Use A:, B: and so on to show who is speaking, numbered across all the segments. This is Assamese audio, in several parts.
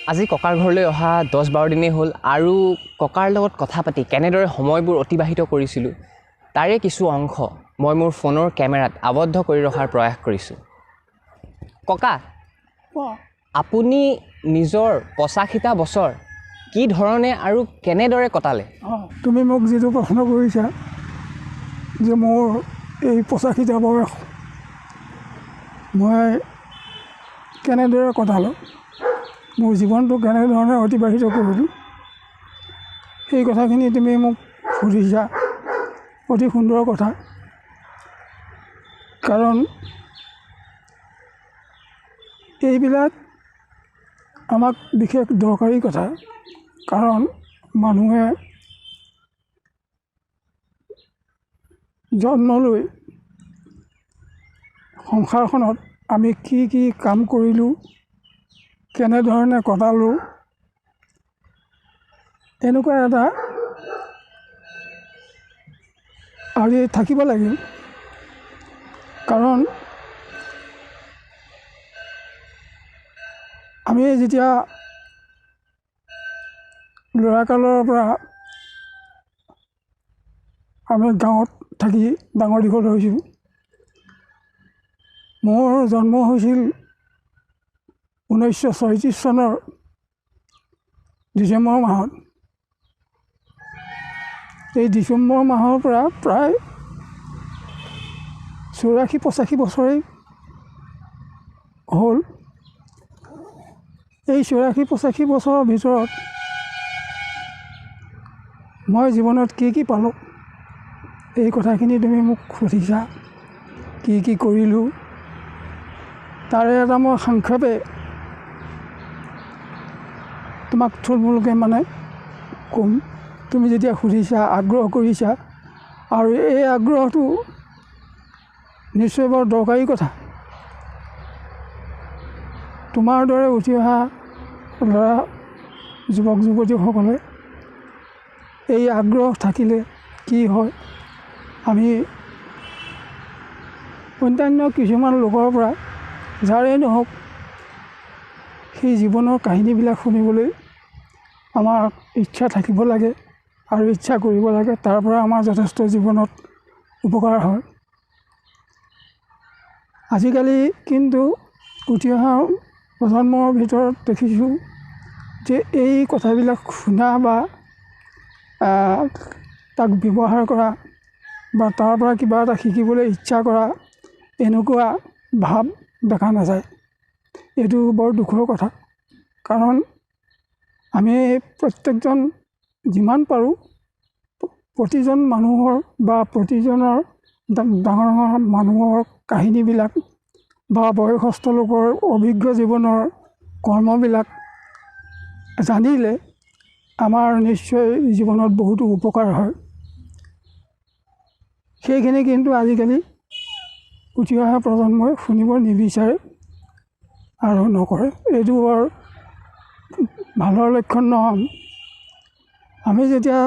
A: আজি ককাৰ ঘৰলৈ অহা 10-12 দিনেই হ'ল আৰু ককাৰ লগত কথা পাতি কেনেদৰে সময়বোৰ অতিবাহিত কৰিছিলোঁ তাৰে কিছু অংশ মই মোৰ ফোনৰ কেমেৰাত আবদ্ধ কৰি ৰখাৰ প্ৰয়াস কৰিছোঁ। ককা, আপুনি নিজৰ 85টা বছৰ কি ধৰণে আৰু কেনেদৰে কটালে?
B: তুমি মোক যিটো প্ৰশ্ন কৰিছা যে মোৰ এই 85টা বয়স মই কেনেদৰে কটালোঁ, মোৰ জীৱনটো কেনেধৰণে অতিবাহিত কৰিলোঁ, সেই কথাখিনি তুমি মোক সুধিছা। অতি সুন্দৰ কথা, কাৰণ এইবিলাক আমাক বিশেষ দৰকাৰী কথা। কাৰণ মানুহে জন্ম লৈ সংসাৰখনত আমি কি কি কাম কৰিলোঁ, কেনেধৰণে কটালোঁ, এনেকুৱা এটা আঁৰি থাকিব লাগিব। কাৰণ আমি যেতিয়া ল'ৰাকালৰ পৰা আমি গাঁৱত থাকি ডাঙৰ দীঘল হৈছোঁ। মোৰ জন্ম হৈছিল 1936 চনৰ ডিচেম্বৰ মাহত। এই ডিচেম্বৰ মাহৰ পৰা প্ৰায় 84-85 বছৰেই হ'ল। এই 84-85 বছৰৰ ভিতৰত মই জীৱনত কি কি পালোঁ, এই কথাখিনি তুমি মোক সুধিছা। কি কি কৰিলোঁ তাৰে এটা মই সংক্ষেপে তোমাক থুলমূলকৈ ক'ম। তুমি যেতিয়া সুধিছা, আগ্ৰহ কৰিছা, আৰু এই আগ্ৰহটো নিশ্চয় বৰ দৰকাৰী কথা। তোমাৰ দৰে উঠি অহা ল'ৰা যুৱক যুৱতীসকলে এই আগ্ৰহ থাকিলে কি হয়, আমি অন্যান্য কিছুমান লোকৰ পৰা যাৰেই নহওক সেই জীৱনৰ কাহিনীবিলাক শুনিবলৈ আমাৰ ইচ্ছা থাকিব লাগে আৰু ইচ্ছা কৰিব লাগে। তাৰ পৰা আমাৰ যথেষ্ট জীৱনত উপকাৰ হয়। আজিকালি কিন্তু উঠি অহা প্ৰজন্মৰ ভিতৰত দেখিছোঁ যে এই কথাবিলাক শুনা বা তাক ব্যৱহাৰ কৰা বা তাৰ পৰা কিবা এটা শিকিবলৈ ইচ্ছা কৰা, এনেকুৱা ভাৱ দেখা নাযায়। এইটো বৰ দুখৰ কথা। কাৰণ আমি প্ৰত্যেকজন যিমান পাৰোঁ প্ৰতিজন মানুহৰ বা প্ৰতিজনৰ ডাঙৰ ডাঙৰ মানুহৰ কাহিনীবিলাক বা বয়সস্থ লোকৰ অভিজ্ঞ জীৱনৰ কৰ্মবিলাক জানিলে আমাৰ নিশ্চয় জীৱনত বহুতো উপকাৰ হয়। সেইখিনি কিন্তু আজিকালি উঠি অহা প্ৰজন্মই শুনিব নিবিচাৰে আৰু নকৰে। এইটো বৰ ভালৰ লক্ষণ নহয়। আমি যেতিয়া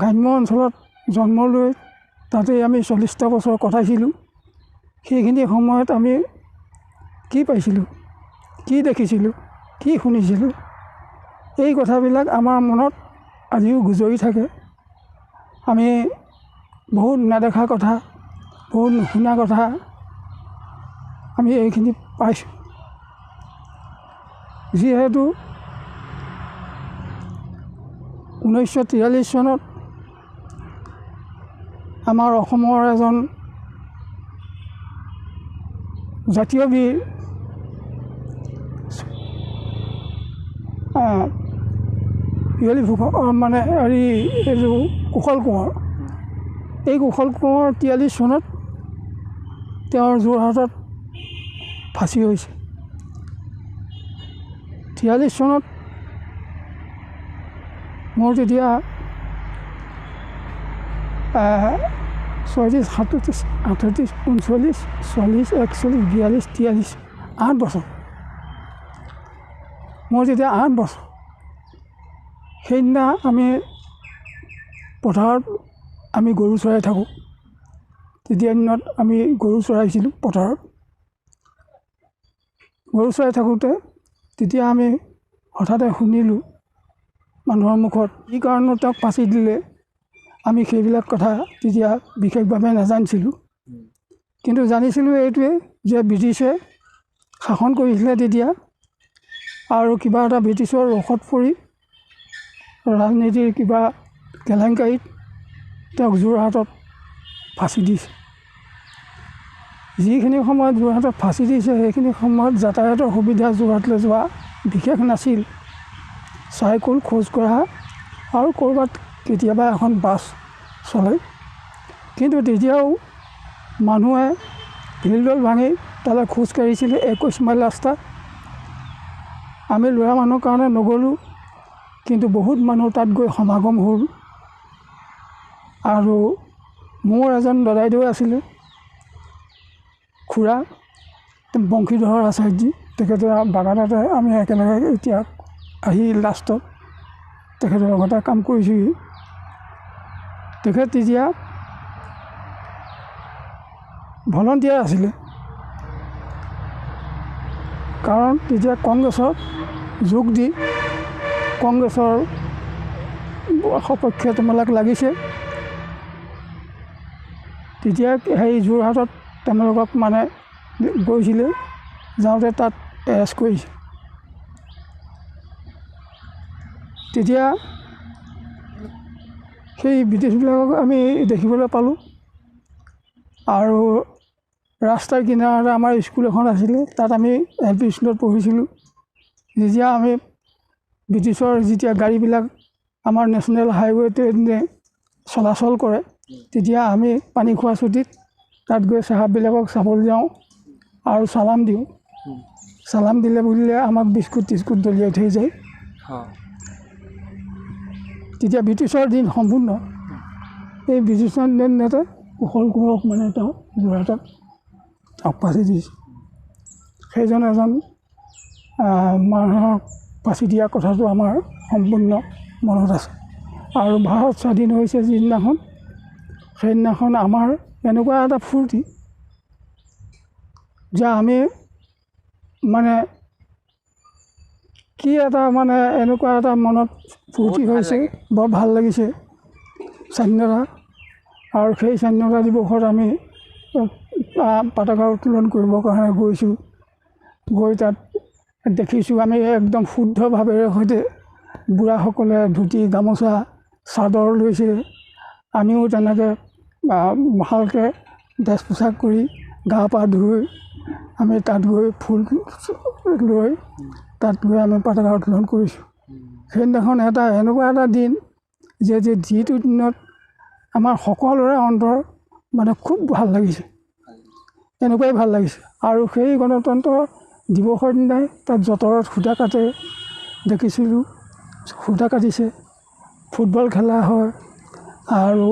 B: গ্ৰাম্য অঞ্চলত জন্ম লৈ তাতেই আমি 40টা বছৰ কটাইছিলোঁ, সেইখিনি সময়ত আমি কি পাইছিলোঁ, কি দেখিছিলোঁ, কি শুনিছিলোঁ, এই কথাবিলাক আমাৰ মনত আজিও গুজৰি থাকে। আমি বহুত নেদেখা কথা, বহুত নুশুনা কথা আমি এইখিনি পাইছোঁ। যিহেতু 1943 চনত আমাৰ অসমৰ এজন জাতীয় বীৰ এইটো কুশল কোঁৱৰ, এই কুশল কোঁৱৰ 43 চনত তেওঁৰ যোৰহাটত ফাঁচি হৈছে। 43 চনত মোৰ তেতিয়া 36, 37, 38, 39, 40, 41, 42, 43, 8 বছৰ। মোৰ যেতিয়া 8 বছৰ, সেইদিনা আমি পথাৰত আমি গৰু চৰাই থাকোঁ। তেতিয়া দিনত আমি গৰু চৰাইছিলোঁ পথাৰত। গৰু চৰাই থাকোঁতে তেতিয়া আমি হঠাতে শুনিলোঁ মানুহৰ মুখত কি কাৰণত তেওঁক ফাঁচি দিলে। আমি সেইবিলাক কথা তেতিয়া বিশেষভাৱে নাজানিছিলোঁ, কিন্তু জানিছিলোঁ এইটোৱে যে ব্ৰিটিছে শাসন কৰিছিলে তেতিয়া, আৰু কিবা এটা ব্ৰিটিছৰ ৰসত পৰি ৰাজনীতিৰ কিবা কেলেংকাৰীত তেওঁক যোৰহাটত ফাঁচি দিছে। যিখিনি সময়ত যোৰহাটত ফাঁচি দিছে সেইখিনি সময়ত যাতায়াতৰ সুবিধা যোৰহাটলৈ যোৱা বিশেষ নাছিল। চাইকেল খোজ কঢ়া আৰু ক'ৰবাত কেতিয়াবা এখন বাছ চলে, কিন্তু তেতিয়াও মানুহে হিলদল ভাঙি তালৈ খোজ কাঢ়িছিলে 21 মাইল ৰাস্তা। আমি ল'ৰা মানুহৰ কাৰণে নগ'লোঁ, কিন্তু বহুত মানুহ তাত গৈ সমাগম হ'ল। আৰু মোৰ এজন দদাইদেউ আছিলে খুৰা বংশীধৰ আচাৰ্যী, তেখেতে বাগানতে আমি একেলগে এতিয়া আহি লাষ্টত তেখেতৰ লগতে কাম কৰিছোঁহি। তেখেত তেতিয়া ভলণ্টিয়াৰ আছিলে, কাৰণ তেতিয়া কংগ্ৰেছত যোগ দি কংগ্ৰেছৰ সপক্ষে তোমালোক লাগিছে। তেতিয়া সেই যোৰহাটত তেওঁলোকক মানে গৈছিলে, যাওঁতে তাত এৰেষ্ট কৰিছে। তেতিয়া সেই ব্ৰিটিছবিলাকক আমি দেখিবলৈ পালোঁ। আৰু ৰাস্তাৰ কিনাৰতে আমাৰ স্কুল এখন আছিলে, তাত আমি LP স্কুলত পঢ়িছিলোঁ। যেতিয়া আমি ব্ৰিটিছৰ যেতিয়া গাড়ীবিলাক আমাৰ নেশ্যনেল হাইৱেতে চলাচল কৰে, তেতিয়া আমি পানী খোৱা চুটিত তাত গৈ চাহাববিলাকক চাবলৈ যাওঁ আৰু চালাম দিওঁ। চালাম দিলে বুলিলে আমাক বিস্কুট টিস্কুট দলিয়াই থৈ যায়। তেতিয়া ব্ৰিটিছৰ দিন সম্পূৰ্ণ। এই ব্ৰিটিছৰ দিনতে কুশল কোঁৱৰক মানে তেওঁ যোৰহাটত ফাঁচি দিছে। সেইজন এজন মানুহক ফাঁচি দিয়া কথাটো আমাৰ সম্পূৰ্ণ মনত আছে। আৰু ভাৰত স্বাধীন হৈছে যিদিনাখন, সেইদিনাখন আমাৰ এনেকুৱা এটা ফূৰ্তি যে আমি মানে কি এটা মানে এনেকুৱা এটা মনত ফূৰ্তি হৈছে, বৰ ভাল লাগিছে স্বাধীনতা। আৰু সেই স্বাধীনতা দিৱসত আমি পতাকা উত্তোলন কৰিবৰ কাৰণে গৈছোঁ। গৈ তাত দেখিছোঁ আমি একদম শুদ্ধ ভাৱেৰে সৈতে বুঢ়াসকলে ধুতি গামোচা চাদৰ লৈছে, আমিও তেনেকৈ ভালকৈ ড্ৰেছ পোছাক কৰি গা পা ধুই আমি তাত গৈ ফুল লৈ তাত গৈ আমি পতাকা উত্তোলন কৰিছোঁ। সেইদিনাখন এটা এনেকুৱা এটা দিন যে যিটো দিনত আমাৰ সকলোৰে অন্তৰ মানে খুব ভাল লাগিছে, এনেকুৱাই ভাল লাগিছে। আৰু সেই গণতন্ত্ৰ দিৱসৰ দিনাই তাত যঁতৰত সূতা কাটে দেখিছিলোঁ, সূতা কাটিছে, ফুটবল খেলা হয়, আৰু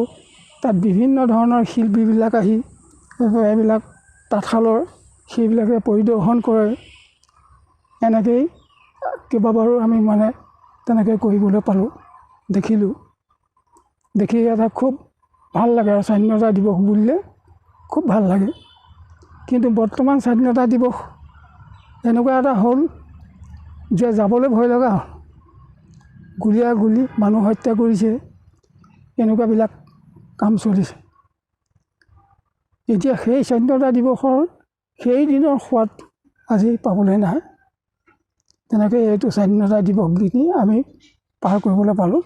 B: তাত বিভিন্ন ধৰণৰ শিল্পীবিলাক আহি এইবিলাক তাঁতশালৰ সেইবিলাকে পৰিদৰ্শন কৰে। এনেকৈয়ে কেইবাবাৰো আমি মানে তেনেকৈ কৰিবলৈ পালোঁ, দেখিলোঁ। দেখি এটা খুব ভাল লাগে আৰু স্বাধীনতা দিৱস বুলিলে খুব ভাল লাগে। কিন্তু বৰ্তমান স্বাধীনতা দিৱস এনেকুৱা এটা হ'ল যে যাবলৈ ভয় লগা হ'ল। গুলীয়া গুলী মানুহ হত্যা কৰিছে, এনেকুৱাবিলাক কাম চলিছে। এতিয়া সেই স্বাধীনতা দিৱসৰ সেই দিনৰ সোৱাদ আজি পাবলৈ নাই। তেনেকৈ এইটো স্বাধীনতা দিৱস দিনি আমি পাৰ কৰিবলৈ পালোঁ।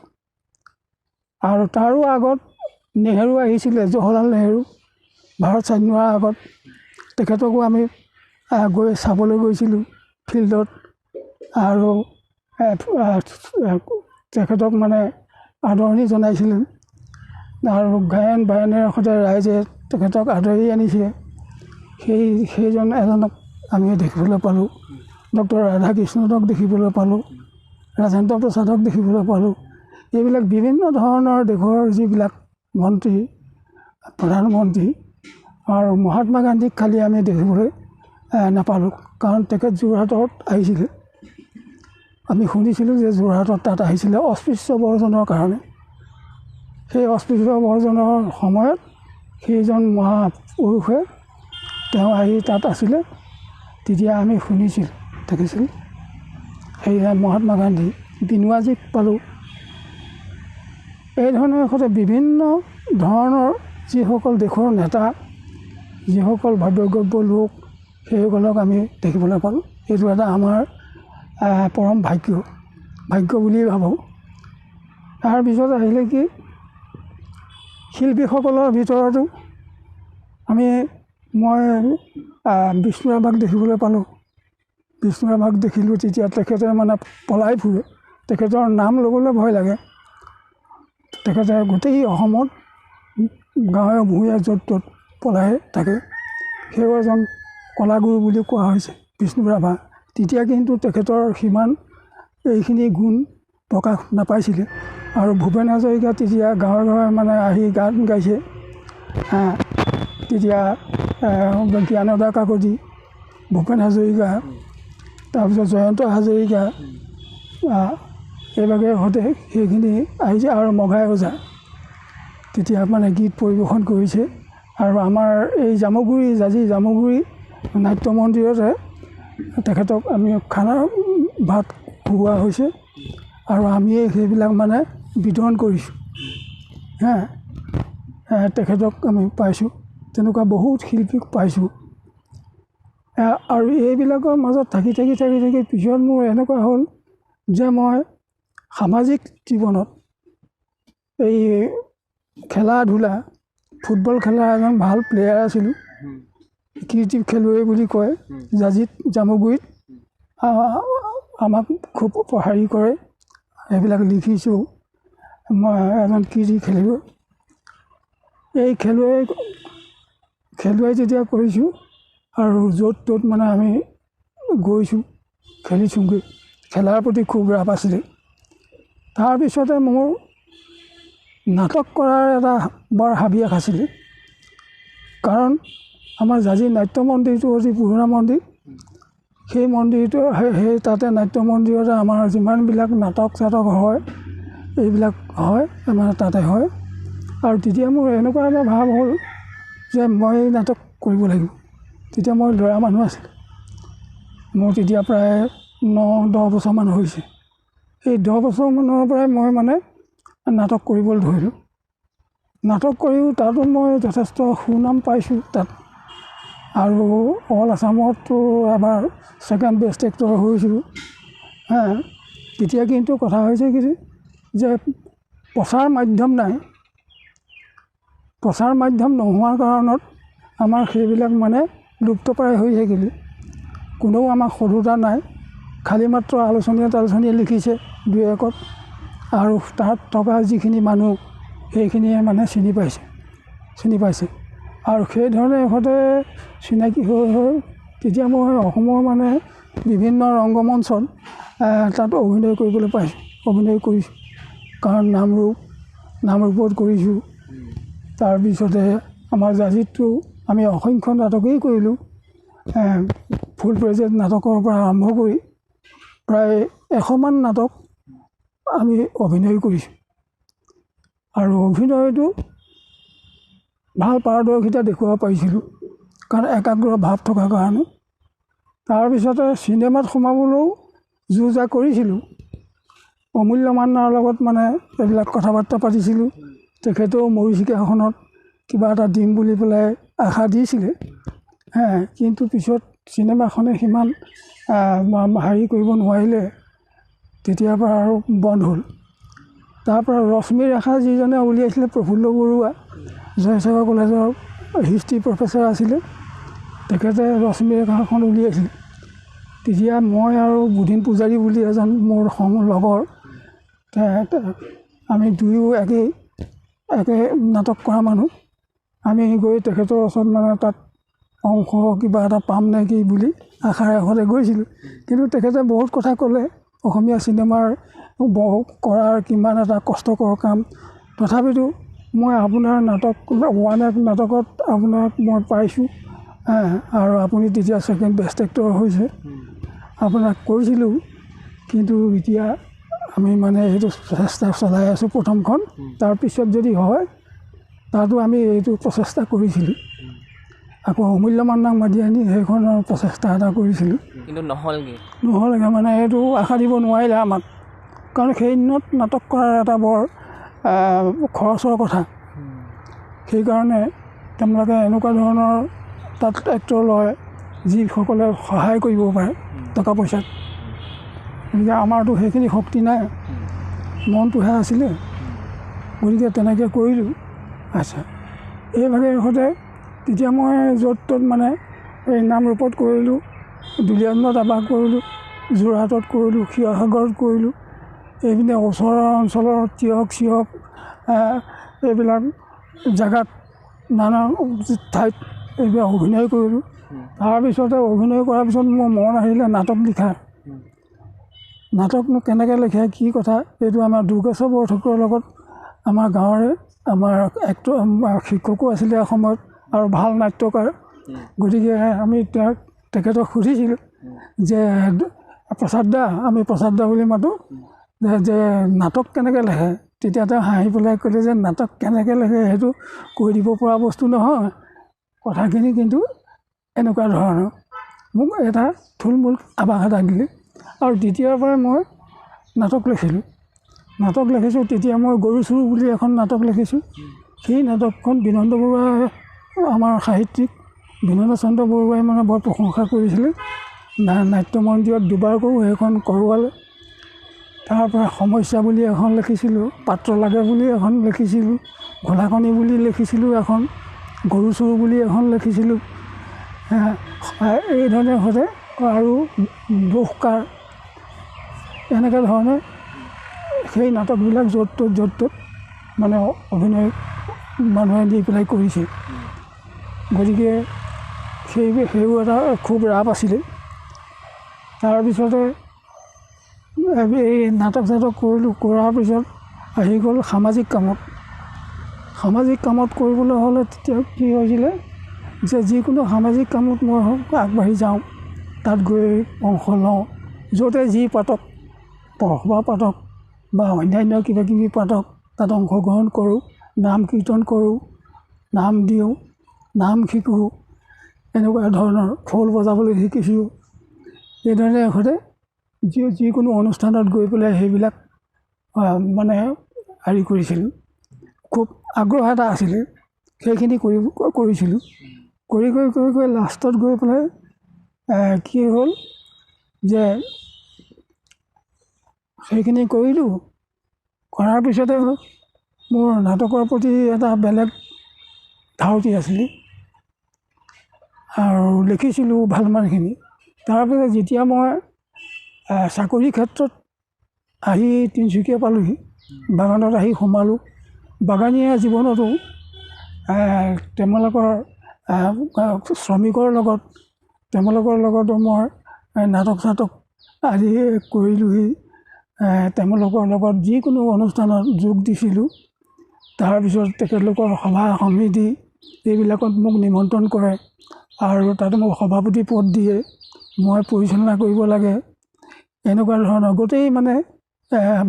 B: আৰু তাৰো আগত নেহেৰু আহিছিলে, জৱাহৰলাল নেহেৰু ভাৰত স্বাধীন হোৱাৰ আগত। তেখেতকো আমি গৈ চাবলৈ গৈছিলোঁ ফিল্ডত, আৰু তেখেতক মানে আদৰণি জনাইছিলোঁ। আৰু গায়ন বায়নেৰে সৈতে ৰাইজে তেখেতক আদৰি আনিছে। সেইজন এজনক আমি দেখিবলৈ পালোঁ। ডক্টৰ ৰাধাকৃষ্ণণক দেখিবলৈ পালোঁ, ৰাজেন্দ্ৰ প্ৰসাদক দেখিবলৈ পালোঁ। এইবিলাক বিভিন্ন ধৰণৰ দেশৰ যিবিলাক মন্ত্ৰী, প্ৰধানমন্ত্ৰী, আৰু মহাত্মা গান্ধীক খালি আমি দেখিবলৈ নাপালোঁ, কাৰণ তেখেত যোৰহাটত আহিছিলে। আমি শুনিছিলোঁ যে যোৰহাটত তাত আহিছিলে অস্পৃশ্য বৰ্জনৰ কাৰণে। সেই অস্পৃশ্য বৰ্জনৰ সময়ত সেইজন মহাপুৰুষে তেওঁ আহি তাত আছিলে, তেতিয়া আমি শুনিছিলোঁ, দেখিছিলোঁ। মহাত্মা গান্ধী, বিনোৱাজীক পালোঁ। এই ধৰণৰ সৈতে বিভিন্ন ধৰণৰ যিসকল দেশৰ নেতা, যিসকল ভাগ্যগম্য লোক, সেইসকলক আমি দেখিবলৈ পালোঁ। এইটো এটা আমাৰ পৰম ভাগ্য বুলিয়েই ভাবোঁ। তাৰপিছত আহিলে কি, শিল্পীসকলৰ ভিতৰতো মই বিষ্ণুৰাভাক দেখিবলৈ পালোঁ। বিষ্ণুৰাভাক দেখিলোঁ, তেতিয়া তেখেতে মানে পলাই ফুৰে। তেখেতৰ নাম ল'বলৈ ভয় লাগে। তেখেতে গোটেই অসমত গাঁৱে ভূঞে য'ত ত'ত পলাই থাকে। সেইও এজন কলাগুৰু বুলি কোৱা হৈছে বিষ্ণুৰাভা। তেতিয়া কিন্তু তেখেতৰ সিমান এইখিনি গুণ প্ৰকাশ নাপাইছিলে। আৰু ভূপেন হাজৰিকা তেতিয়া গাঁৱে গাঁৱে মানে আহি গান গাইছে। তেতিয়া জ্ঞানদা কাকতি, ভূপেন হাজৰিকা, তাৰপিছত জয়ন্ত হাজৰিকা, এইভাগে সৈতে সেইখিনি আহিছে। আৰু মঘাই ওজা তেতিয়া মানে গীত পৰিৱেশন কৰিছে। আৰু আমাৰ এই জাজি জামুগুৰি নাট্য মন্দিৰতে তেখেতক আমি খানা ভাত খুওৱা হৈছে। আৰু আমিয়ে সেইবিলাক মানে বিতৰণ কৰিছোঁ। তেখেতক আমি পাইছোঁ, তেনেকুৱা বহুত শিল্পীক পাইছোঁ। আৰু এইবিলাকৰ মাজত থাকি পিছত মোৰ এনেকুৱা হ'ল যে মই সামাজিক জীৱনত এই খেলা ধূলা, ফুটবল খেলাৰ এজন ভাল প্লেয়াৰ আছিলোঁ। কীৰ্তি খেলুৱৈ বুলি কয় জাজিত জামুগুৰিত। আমাক খুব হেৰি কৰে, এইবিলাক লিখিছোঁ। মই এজন কীৰ্তি খেলুৱৈ। এই খেলুৱৈ যেতিয়া কৰিছোঁ আৰু য'ত ত'ত মানে আমি গৈছোঁ, খেলিছোঁগৈ। খেলাৰ প্ৰতি খুব ৰাপ আছিলে। তাৰপিছতে মোৰ নাটক কৰাৰ এটা বৰ হাবিয়াস আছিলে। কাৰণ আমাৰ জাজি নাট্য মন্দিৰটো অতি পুৰণা মন্দিৰ। সেই মন্দিৰটো সেই তাতে নাট্য মন্দিৰতে আমাৰ যিমানবিলাক নাটক চাটক হয়, এইবিলাক হয় মানে তাতে হয়। আৰু তেতিয়া মোৰ এনেকুৱা এটা ভাৱ হ'ল যে মই নাটক কৰিব লাগিব। তেতিয়া মই ল'ৰা মানুহ আছিলোঁ। মোৰ তেতিয়া প্ৰায় 9-10 বছৰমান হৈছে। এই 10 বছৰমানৰ পৰাই মই মানে নাটক কৰিবলৈ ধৰিলোঁ। নাটক কৰিও তাতো মই যথেষ্ট সুনাম পাইছোঁ তাত। আৰু অল আছামতো এবাৰ ছেকেণ্ড বেষ্ট এক্টৰ হৈছিলোঁ। তেতিয়া কিন্তু কথা হৈছে কি যে প্ৰচাৰ মাধ্যম নাই। প্ৰচাৰ মাধ্যম নোহোৱাৰ কাৰণত আমাৰ সেইবিলাক মানে লুপ্তপ্ৰায় হৈ থাকিলে। কোনেও আমাক সোধোতা নাই। খালী মাত্ৰ আলোচনীয়ে লিখিছে 2-1ত। আৰু তাত থকা যিখিনি মানুহ, সেইখিনিয়ে মানে চিনি পাইছে। আৰু সেইধৰণে সৈতে চিনাকি হৈ তেতিয়া মই অসমৰ মানে বিভিন্ন ৰংগমঞ্চত তাত অভিনয় কৰিবলৈ পাইছোঁ, অভিনয় কৰিছোঁ। কাৰণ নামৰূপত কৰিছোঁ। তাৰপিছতে আমাৰ জাজিতটো আমি অসংখ্য নাটকেই কৰিলোঁ। ফুল প্ৰেজেণ্ট নাটকৰ পৰা আৰম্ভ কৰি প্ৰায় 100মান নাটক আমি অভিনয় কৰিছোঁ। আৰু অভিনয়টো ভাল পাৰদৰ্শিতা দেখুৱাব পাৰিছিলোঁ, কাৰণ একাগ্ৰ ভাৱ থকাৰ কাৰণে। তাৰপিছতে চিনেমাত সোমাবলৈও যো-জা কৰিছিলোঁ। অমূল্য মান্নাৰ লগত মানে এইবিলাক কথা বাৰ্তা পাতিছিলোঁ। তেখেতেও মৰীচিকাখনত কিবা এটা দিম বুলি পেলাই আশা দিছিলে। কিন্তু পিছত চিনেমাখনে সিমান হেৰি কৰিব নোৱাৰিলে। তেতিয়াৰ পৰা আৰু বন্ধ হ'ল। তাৰপৰা ৰশ্মি ৰেখা যিজনে উলিয়াইছিলে, প্ৰফুল্ল বৰুৱা, জয়সাগৰ কলেজৰ হিষ্ট্ৰী প্ৰফেচাৰ আছিলে। তেখেতে ৰশ্মি ৰেখাখন উলিয়াইছিলে। তেতিয়া মই আৰু বুধিন পূজাৰী বুলি এজন মোৰ লগৰ, আমি দুয়ো একে নাটক কৰা মানুহ। আমি গৈ তেখেতৰ ওচৰত মানে তাত অংশ কিবা এটা পাম নে কি বুলি আশাৰে সৈতে গৈছিলোঁ। কিন্তু তেখেতে বহুত কথা ক'লে, অসমীয়া চিনেমাৰ কৰাৰ কিমান এটা কষ্টকৰ কাম। তথাপিতো মই আপোনাৰ নাটক 1 নাটকত আপোনাক মই পাইছোঁ। আৰু আপুনি তেতিয়া ছেকেণ্ড বেষ্ট এক্টৰ হৈছে। আপোনাক কৈছিলোঁ, কিন্তু এতিয়া আমি মানে এইটো চেষ্টা চলাই আছোঁ প্ৰথমখন। তাৰপিছত যদি হয়, তাতো আমি এইটো প্ৰচেষ্টা কৰিছিলোঁ। আকৌ অমূল্য মান্নাক মাতি আনি সেইখনৰ প্ৰচেষ্টা এটা কৰিছিলোঁ,
A: কিন্তু নহ'লগৈ।
B: নহ'লগৈ মানে এইটো আশা দিব নোৱাৰিলে আমাক, কাৰণ সেই দিনত নাটক কৰাৰ এটা বৰ খৰচৰ কথা। সেইকাৰণে তেওঁলোকে এনেকুৱা ধৰণৰ তাত এক্টৰ লয় যিসকলে সহায় কৰিব পাৰে টকা পইচাত। গতিকে আমাৰতো সেইখিনি শক্তি নাই, মনটোহে আছিলে, গতিকে তেনেকৈ কৰিলোঁ। আচ্ছা, এইভাগে সদায় তেতিয়া মই য'ত ত'ত মানে এই নামৰূপত কৰিলোঁ, দুলীয়াজানত এবাৰ কৰিলোঁ, যোৰহাটত কৰিলোঁ, শিৱসাগৰত কৰিলোঁ, এইপিনে ওচৰৰ অঞ্চলৰ তিয়ক চিয়ক এইবিলাক জেগাত নানা ঠাইত এইবিলাক অভিনয় কৰিলোঁ। তাৰপিছতে অভিনয় কৰাৰ পিছত মোৰ মন আহিলে নাটক লিখাৰ। নাটকনো কেনেকৈ লিখে কি কথা, এইটো আমাৰ দুৰ্গেশ্বৰ বৰঠাকুৰৰ লগত আমাৰ গাঁৱৰে আমাৰ এক্টৰ শিক্ষকো আছিলে এসময়ত আৰু ভাল নাট্যকাৰ। গতিকে আমি তেখেতক সুধিছিলোঁ যে প্ৰসাদ দা, আমি প্ৰসাদ দা বুলি মাতোঁ, যে নাটক কেনেকৈ লিখে। তেতিয়া তেওঁ হাঁহি পেলাই ক'লে যে নাটক কেনেকৈ লিখে সেইটো কৈ দিব পৰা বস্তু নহয়, কথাখিনি কিন্তু এনেকুৱা ধৰণৰ। মোক এটা থুলমূল আভাস এটা দিলে আৰু তেতিয়াৰ পৰাই মই নাটক লিখিলোঁ। নাটক লিখিছোঁ তেতিয়া মই গৰু চুৰ বুলি এখন নাটক লিখিছোঁ। সেই নাটকখন বিনন্দ বৰুৱাই, আমাৰ সাহিত্যিক বিনন্দ চন্দ্ৰ বৰুৱাই মানে বৰ প্ৰশংসা কৰিছিলে। নাট্য মন্দিৰত দুবাৰকৈ সেইখন কৰোৱালে। তাৰপৰা সমস্যা বুলি এখন লিখিছিলোঁ, পাত্ৰ লাগে বুলি এখন লিখিছিলোঁ, ঘোলাকণী বুলি লিখিছিলোঁ এখন, গৰু চুৰ বুলি এখন লিখিছিলোঁ। এই ধৰণে সদায় আৰু দোষকাৰ এনেকৈ ধৰণে সেই নাটকবিলাক য'ত ত'ত মানে অভিনয় মানুহে দি পেলাই কৰিছে। গতিকে সেইবোৰ এটা খুব ৰাপ আছিলে। তাৰপিছতে এই নাটক চাটক কৰিলোঁ, কৰাৰ পিছত আহি গ'ল সামাজিক কামত। সামাজিক কামত কৰিবলৈ হ'লে তেতিয়া কি হৈছিলে যে যিকোনো সামাজিক কামত মই আগবাঢ়ি যাওঁ, তাত গৈ অংশ লওঁ, য'তে যি পাতক, সভা পাতক বা অন্যান্য কিবাকিবি পাতক, তাত অংশগ্ৰহণ কৰোঁ, নাম কীৰ্তন কৰোঁ, নাম দিওঁ, নাম শিকোঁ, এনেকুৱা ধৰণৰ খোল বজাবলৈ শিকিছোঁ। এইধৰণে সদায় যিকোনো অনুষ্ঠানত গৈ পেলাই সেইবিলাক মানে হেৰি কৰিছিলোঁ, খুব আগ্ৰহ এটা আছিলে, সেইখিনি কৰিছিলোঁ। কৰি লাষ্টত গৈ পেলাই কি হ'ল যে সেইখিনি কৰিলোঁ, কৰাৰ পিছতে মোৰ নাটকৰ প্ৰতি এটা বেলেগ ধাউতি আছিলে আৰু লিখিছিলোঁ ভালমানখিনি। তাৰপিছত যেতিয়া মই চাকৰি ক্ষেত্ৰত আহি তিনিচুকীয়া পালোঁহি, বাগানত আহি সোমালোঁ। বাগানীয়া জীৱনতো তেওঁলোকৰ শ্ৰমিকৰ লগত, তেওঁলোকৰ লগতো মই নাটক চাটক আদি কৰিলোঁহি। তেওঁলোকৰ লগত যিকোনো অনুষ্ঠানত যোগ দিছিলোঁ। তাৰপিছত তেখেতলোকৰ সভা সমিতি এইবিলাকত মোক নিমন্ত্ৰণ কৰে আৰু তাতে মোক সভাপতি পদ দিয়ে, মই পৰিচালনা কৰিব লাগে। এনেকুৱা ধৰণৰ গোটেই মানে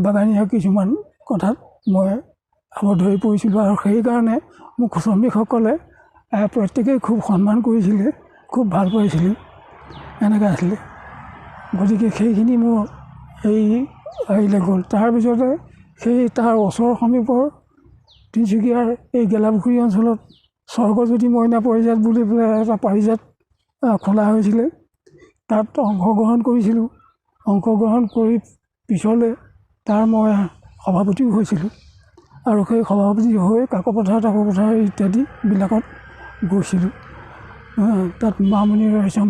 B: বাগানীয়া কিছুমান কথাত মই আবদ্ধ হৈ পৰিছিলোঁ আৰু সেইকাৰণে মোক শ্ৰমিকসকলে প্ৰত্যেকেই খুব সন্মান কৰিছিলে, খুব ভাল পাইছিলে, এনেকৈ আছিলে। গতিকে সেইখিনি মোৰ হেৰিলৈ গ'ল। তাৰপিছতে তাৰ ওচৰ সমীপৰ তিনিচুকীয়াৰ এই গেলাপুখুৰী অঞ্চলত স্বৰ্গজ্যোতি মইনা পাৰিজাত বুলি পেলাই এটা পাৰিজাত খোলা হৈছিলে, তাত অংশগ্ৰহণ কৰিছিলোঁ। অংশগ্ৰহণ কৰি পিছলৈ তাৰ মই সভাপতিও হৈছিলোঁ আৰু সেই সভাপতি হৈ কাকপথাৰ ইত্যাদিবিলাকত গৈছিলোঁ। তাত মামণি ৰয়চম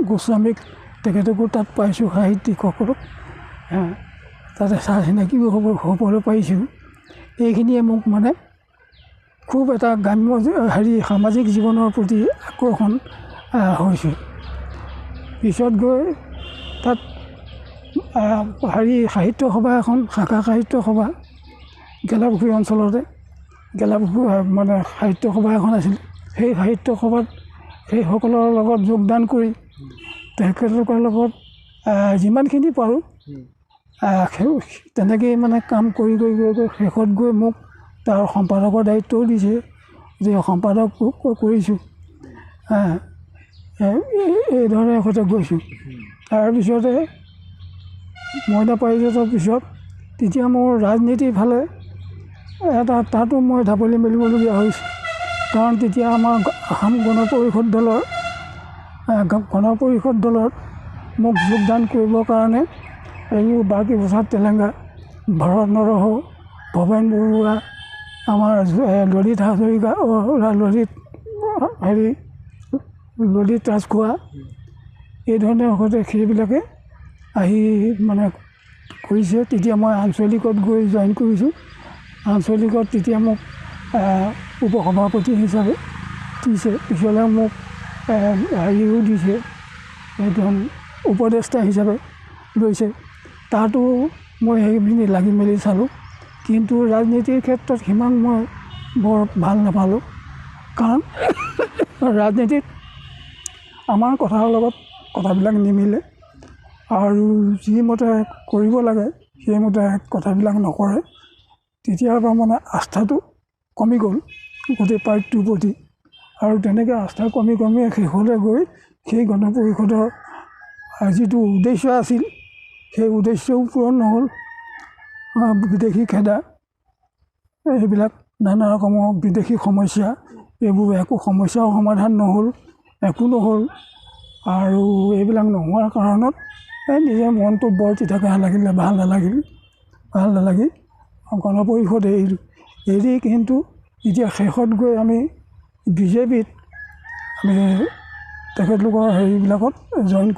B: গোস্বামীক তেখেতকো তাত পাইছোঁ, সাহিত্যিকসকলক তাতে চিনাকিও হ'বলৈ পাৰিছোঁ। এইখিনিয়ে মোক মানে খুব এটা গ্ৰাম্য সামাজিক জীৱনৰ প্ৰতি আকৰ্ষণ হৈছিল। পিছত গৈ তাত সাহিত্য সভা এখন, শাখা সাহিত্য সভা গেলাপুখুৰী অঞ্চলতে, গেলাপুখুৰী মানে সাহিত্য সভা এখন আছিল। সেই সাহিত্য সভাত সেইসকলৰ লগত যোগদান কৰি তেখেতলোকৰ লগত যিমানখিনি পাৰোঁ তেনেকেই মানে কাম কৰি শেষত গৈ মোক তাৰ সম্পাদকৰ দায়িত্বও দিছে, যে সম্পাদক কৰিছোঁ। এইধৰণে সৈতে গৈছোঁ। তাৰপিছতে মইনা পাৰিজাতৰ পিছত তেতিয়া মোৰ ৰাজনীতিৰ ফালে তাতো মই ঢাপলি মেলিবলগীয়া হৈছিল। কাৰণ তেতিয়া আমাৰ অসম গণ পৰিষদ দলত মোক যোগদান কৰিবৰ কাৰণে এইবোৰ বাকী প্ৰসাদ তেলেংগা, ভৰত নৰহ, ভৱেন বৰুৱা, আমাৰ ললিত হাজৰিকা, ললিত ৰাজখোৱা, এইধৰণে সৈতে সেইবিলাকে আহি মানে কৰিছে। তেতিয়া মই আঞ্চলিকত গৈ জইন কৰিছোঁ। আঞ্চলিকত তেতিয়া মোক উপসভাপতি হিচাপে দিছে। পিছলৈ মোক হেৰিও দিছে, একদম উপদেষ্টা হিচাপে লৈছে। তাতো মই সেইখিনি লাগি মেলি চালোঁ, কিন্তু ৰাজনীতিৰ ক্ষেত্ৰত সিমান মই বৰ ভাল নাপালোঁ। কাৰণ ৰাজনীতিত আমাৰ কথাৰ লগত কথাবিলাক নিমিলে আৰু যিমতে কৰিব লাগে সেইমতে কথাবিলাক নকৰে। তেতিয়াৰ পৰা মানে আস্থাটো কমি গ'ল গোটেই পাৰ্টিটোৰ প্ৰতি, আৰু তেনেকৈ আস্থা কমি শেষলৈ গৈ সেই গণ পৰিষদৰ যিটো উদ্দেশ্য আছিল সেই উদ্দেশ্যও পূৰণ নহ'ল। বিদেশী খেদা, এইবিলাক নানা ৰকমৰ বিদেশী সমস্যা, এইবোৰ একো সমস্যাও সমাধান নহ'ল, একো নহ'ল। আৰু এইবিলাক নোহোৱাৰ কাৰণত নিজে মনটো বৰ তিতাকেহা লাগিলে, ভাল নালাগি গণ পৰিষদ এৰি কিন্তু এতিয়া শেষত গৈ আমি বিজেপিত আমি তেখেতলোকৰ হেৰিবিলাকত জইন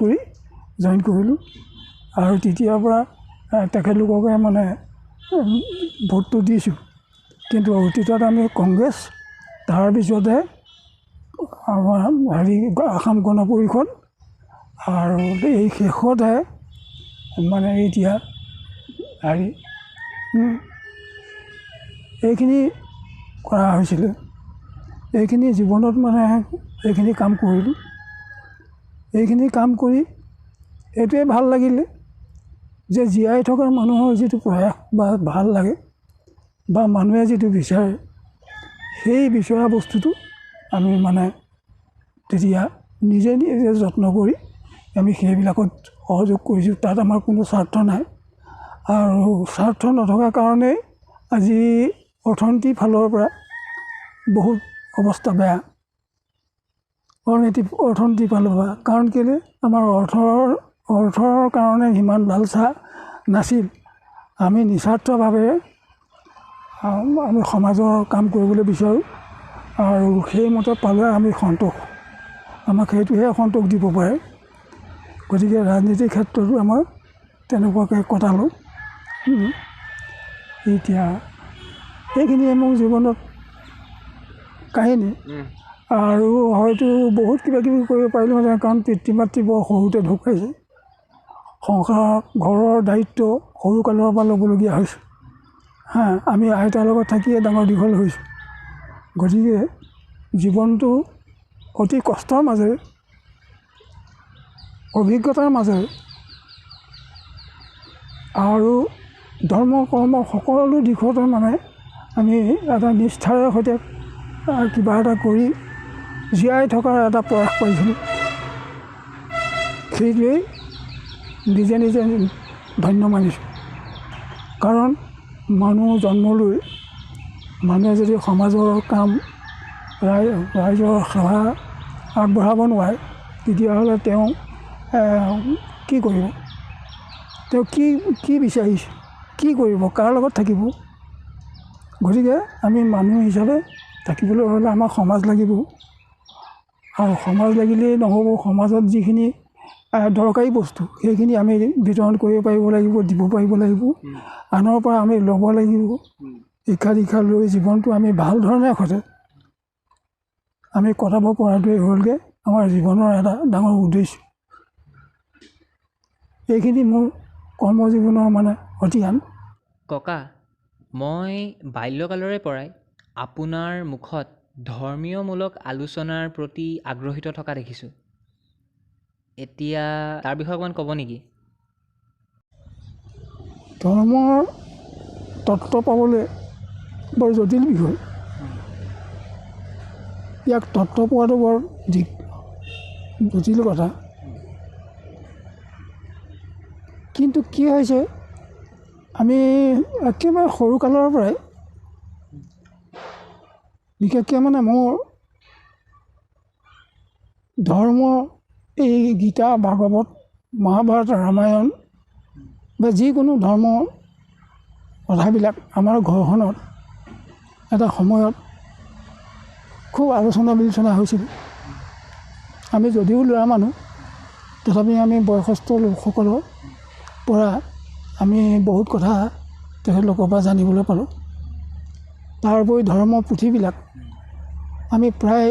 B: কৰিলোঁ। আৰু তেতিয়াৰ পৰা তেখেতলোককে মানে ভোটটো দিছোঁ। কিন্তু অতীতত আমি কংগ্ৰেছ, তাৰপিছতে আমাৰ অসম গণ পৰিষদ, আৰু এই শেষতহে মানে এতিয়া এইখিনি কৰা হৈছিলে। এইখিনি জীৱনত মানে এইখিনি কাম কৰিলোঁ। এইখিনি কাম কৰি এইটোৱে ভাল লাগিলে যে জীয়াই থকা মানুহৰ যিটো প্ৰয়াস বা ভাল লাগে বা মানুহে যিটো বিচাৰে, সেই বিচৰা বস্তুটো আমি মানে তেতিয়া নিজে যত্ন কৰি আমি সেইবিলাকত সহযোগ কৰিছোঁ। তাত আমাৰ কোনো স্বাৰ্থ নাই, আৰু স্বাৰ্থ নথকাৰ কাৰণেই আজি অৰ্থনীতিৰ ফালৰ পৰা বহুত অৱস্থা বেয়া। অৰ্থনীতিৰ ফালৰ পৰা কাৰণ কেলৈ আমাৰ অৰ্থৰ কাৰণে সিমান লালচা নাছিল। আমি নিস্বাৰ্থভাৱে আমি সমাজৰ কাম কৰিবলৈ বিচাৰোঁ, আৰু সেইমতে পালে আমি সন্তোষ, আমাক সেইটোহে সন্তোষ দিব পাৰে। গতিকে ৰাজনীতিৰ ক্ষেত্ৰতো আমাৰ তেনেকুৱাকৈ কটালোঁ। এতিয়া এইখিনিয়ে মোৰ জীৱনত কাহিনী। আৰু হয়তো বহুত কিবাকিবি কৰিব পাৰিলোঁ মানে, কাৰণ পিতৃ মাতৃ বৰ সৰুতে ঢুকাইছে। ঘৰৰ দায়িত্ব সৰুকালৰ পৰা ল'বলগীয়া হৈছে। আমি আইতাৰ লগত থাকিয়ে ডাঙৰ দীঘল হৈছোঁ। গতিকে জীৱনটো অতি কষ্টৰ মাজেৰে, অভিজ্ঞতাৰ মাজেৰে, আৰু ধৰ্ম কৰ্ম সকলো দিশতে মানে আমি এটা নিষ্ঠাৰে সৈতে কিবা এটা কৰি জীয়াই থকাৰ এটা প্ৰয়াস কৰিছিলোঁ। সেইটোৱেই নিজে ধন্য মানিছোঁ। কাৰণ মানুহ জন্ম লৈ মানুহে যদি সমাজৰ কাম, ৰাইজৰ সেৱা আগবঢ়াব নোৱাৰে, তেতিয়াহ'লে তেওঁ কি কৰিব? তেওঁ কি বিচাৰিছে? কি কৰিব? কাৰ লগত থাকিব? গতিকে আমি মানুহ হিচাপে থাকিবলৈ হ'লে আমাক সমাজ লাগিব, আৰু সমাজ লাগিলেই নহ'ব। সমাজত যিখিনি দৰকাৰী বস্তু সেইখিনি আমি বিতৰণ কৰিব পাৰিব লাগিব, দিব পাৰিব লাগিব। আনৰ পৰা আমি ল'ব লাগিব। শিক্ষা দীক্ষা লৈ জীৱনটো আমি ভাল ধৰণে আমি কটাব পৰাটোৱেই হ'লগৈ আমাৰ জীৱনৰ এটা ডাঙৰ উদ্দেশ্য। এইখিনি মোৰ কৰ্মজীৱনৰ মানে অতিয়ান।
A: ককা, মই বাল্যকালৰে পৰাই আপোনাৰ মুখত ধৰ্মীয়মূলক আলোচনাৰ প্ৰতি আগ্ৰহিত থকা দেখিছোঁ। এতিয়া তাৰ বিষয়ে অকণমান ক'ব নেকি?
B: ধৰ্মৰ তত্ত্ব পাবলৈ বৰ জটিল বিষয়। ইয়াক তত্ত্ব পোৱাটো বৰ জটিল কথা। কিন্তু কি হৈছে, আমি একেবাৰে সৰুকালৰ পৰাই বিশেষকৈ মানে মোৰ ধৰ্ম এই গীতা ভাগৱত মহাভাৰত ৰামায়ণ বা যিকোনো ধৰ্মৰ কথাবিলাক আমাৰ ঘৰখনত এটা সময়ত খুব আলোচনা বিলোচনা হৈছিল। আমি যদিও ল'ৰা মানুহ, তথাপি আমি বয়সস্থ লোকসকলৰ পৰা আমি বহুত কথা তেখেতলোকৰ পৰা জানিবলৈ পালোঁ। তাৰ উপৰি ধৰ্মৰ পুথিবিলাক আমি প্ৰায়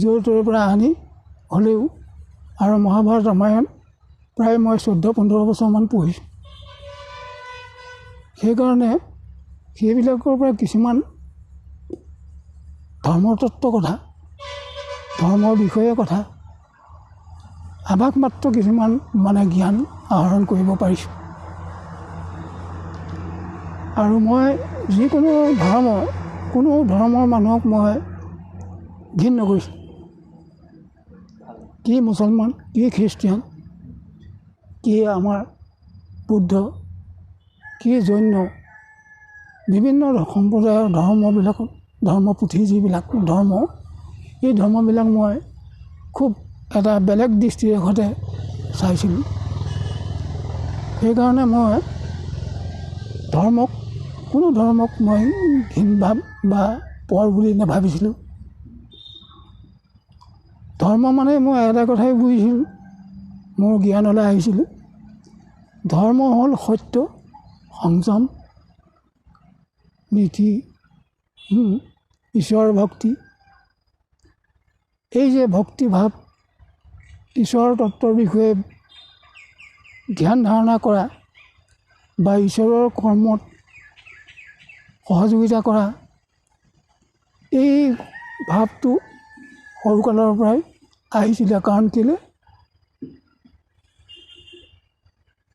B: য'ৰ ত'ৰ পৰা আনি হ'লেও আৰু মহাভাৰত ৰামায়ণ প্ৰায় মই 14-15 বছৰমান পঢ়িছোঁ। সেইকাৰণে সেইবিলাকৰ পৰা কিছুমান ধৰ্মতত্ত্ব কথা, ধৰ্মৰ বিষয়ে কথা আভাস মাত্ৰ কিছুমান মানে জ্ঞান আহৰণ কৰিব পাৰিছোঁ। আৰু মই যিকোনো কোনো ধৰ্মৰ মানুহক মই ঘিণ নকৰিছোঁ। কি মুছলমান, কি খ্ৰীষ্টিয়ান, কি আমাৰ বুদ্ধ, কি জৈন, বিভিন্ন সম্প্ৰদায়ৰ ধৰ্মবিলাকত ধৰ্মপুথি যিবিলাক ধৰ্ম, এই ধৰ্মবিলাক মই খুব এটা বেলেগ দৃষ্টিৰেখতে চাইছিলোঁ। সেইকাৰণে মই কোনো ধৰ্মক মই ঘিণ ভাৱ বা পৰ বুলি নাভাবিছিলোঁ। ধৰ্ম মানে মই এটা কথাই বুজিছিলোঁ, মোৰ জ্ঞানলৈ আহিছিলোঁ, ধৰ্ম হ'ল সত্য, সংযম, নীতি, ঈশ্বৰ ভক্তি। এই যে ভক্তিভাৱ, ঈশ্বৰৰ তত্ত্বৰ বিষয়ে ধ্যান ধাৰণা কৰা বা ঈশ্বৰৰ কৰ্মত সহযোগিতা কৰা, এই ভাৱটো সৰুকালৰ পৰাই আহিছিলে। কাৰণ কেলৈ,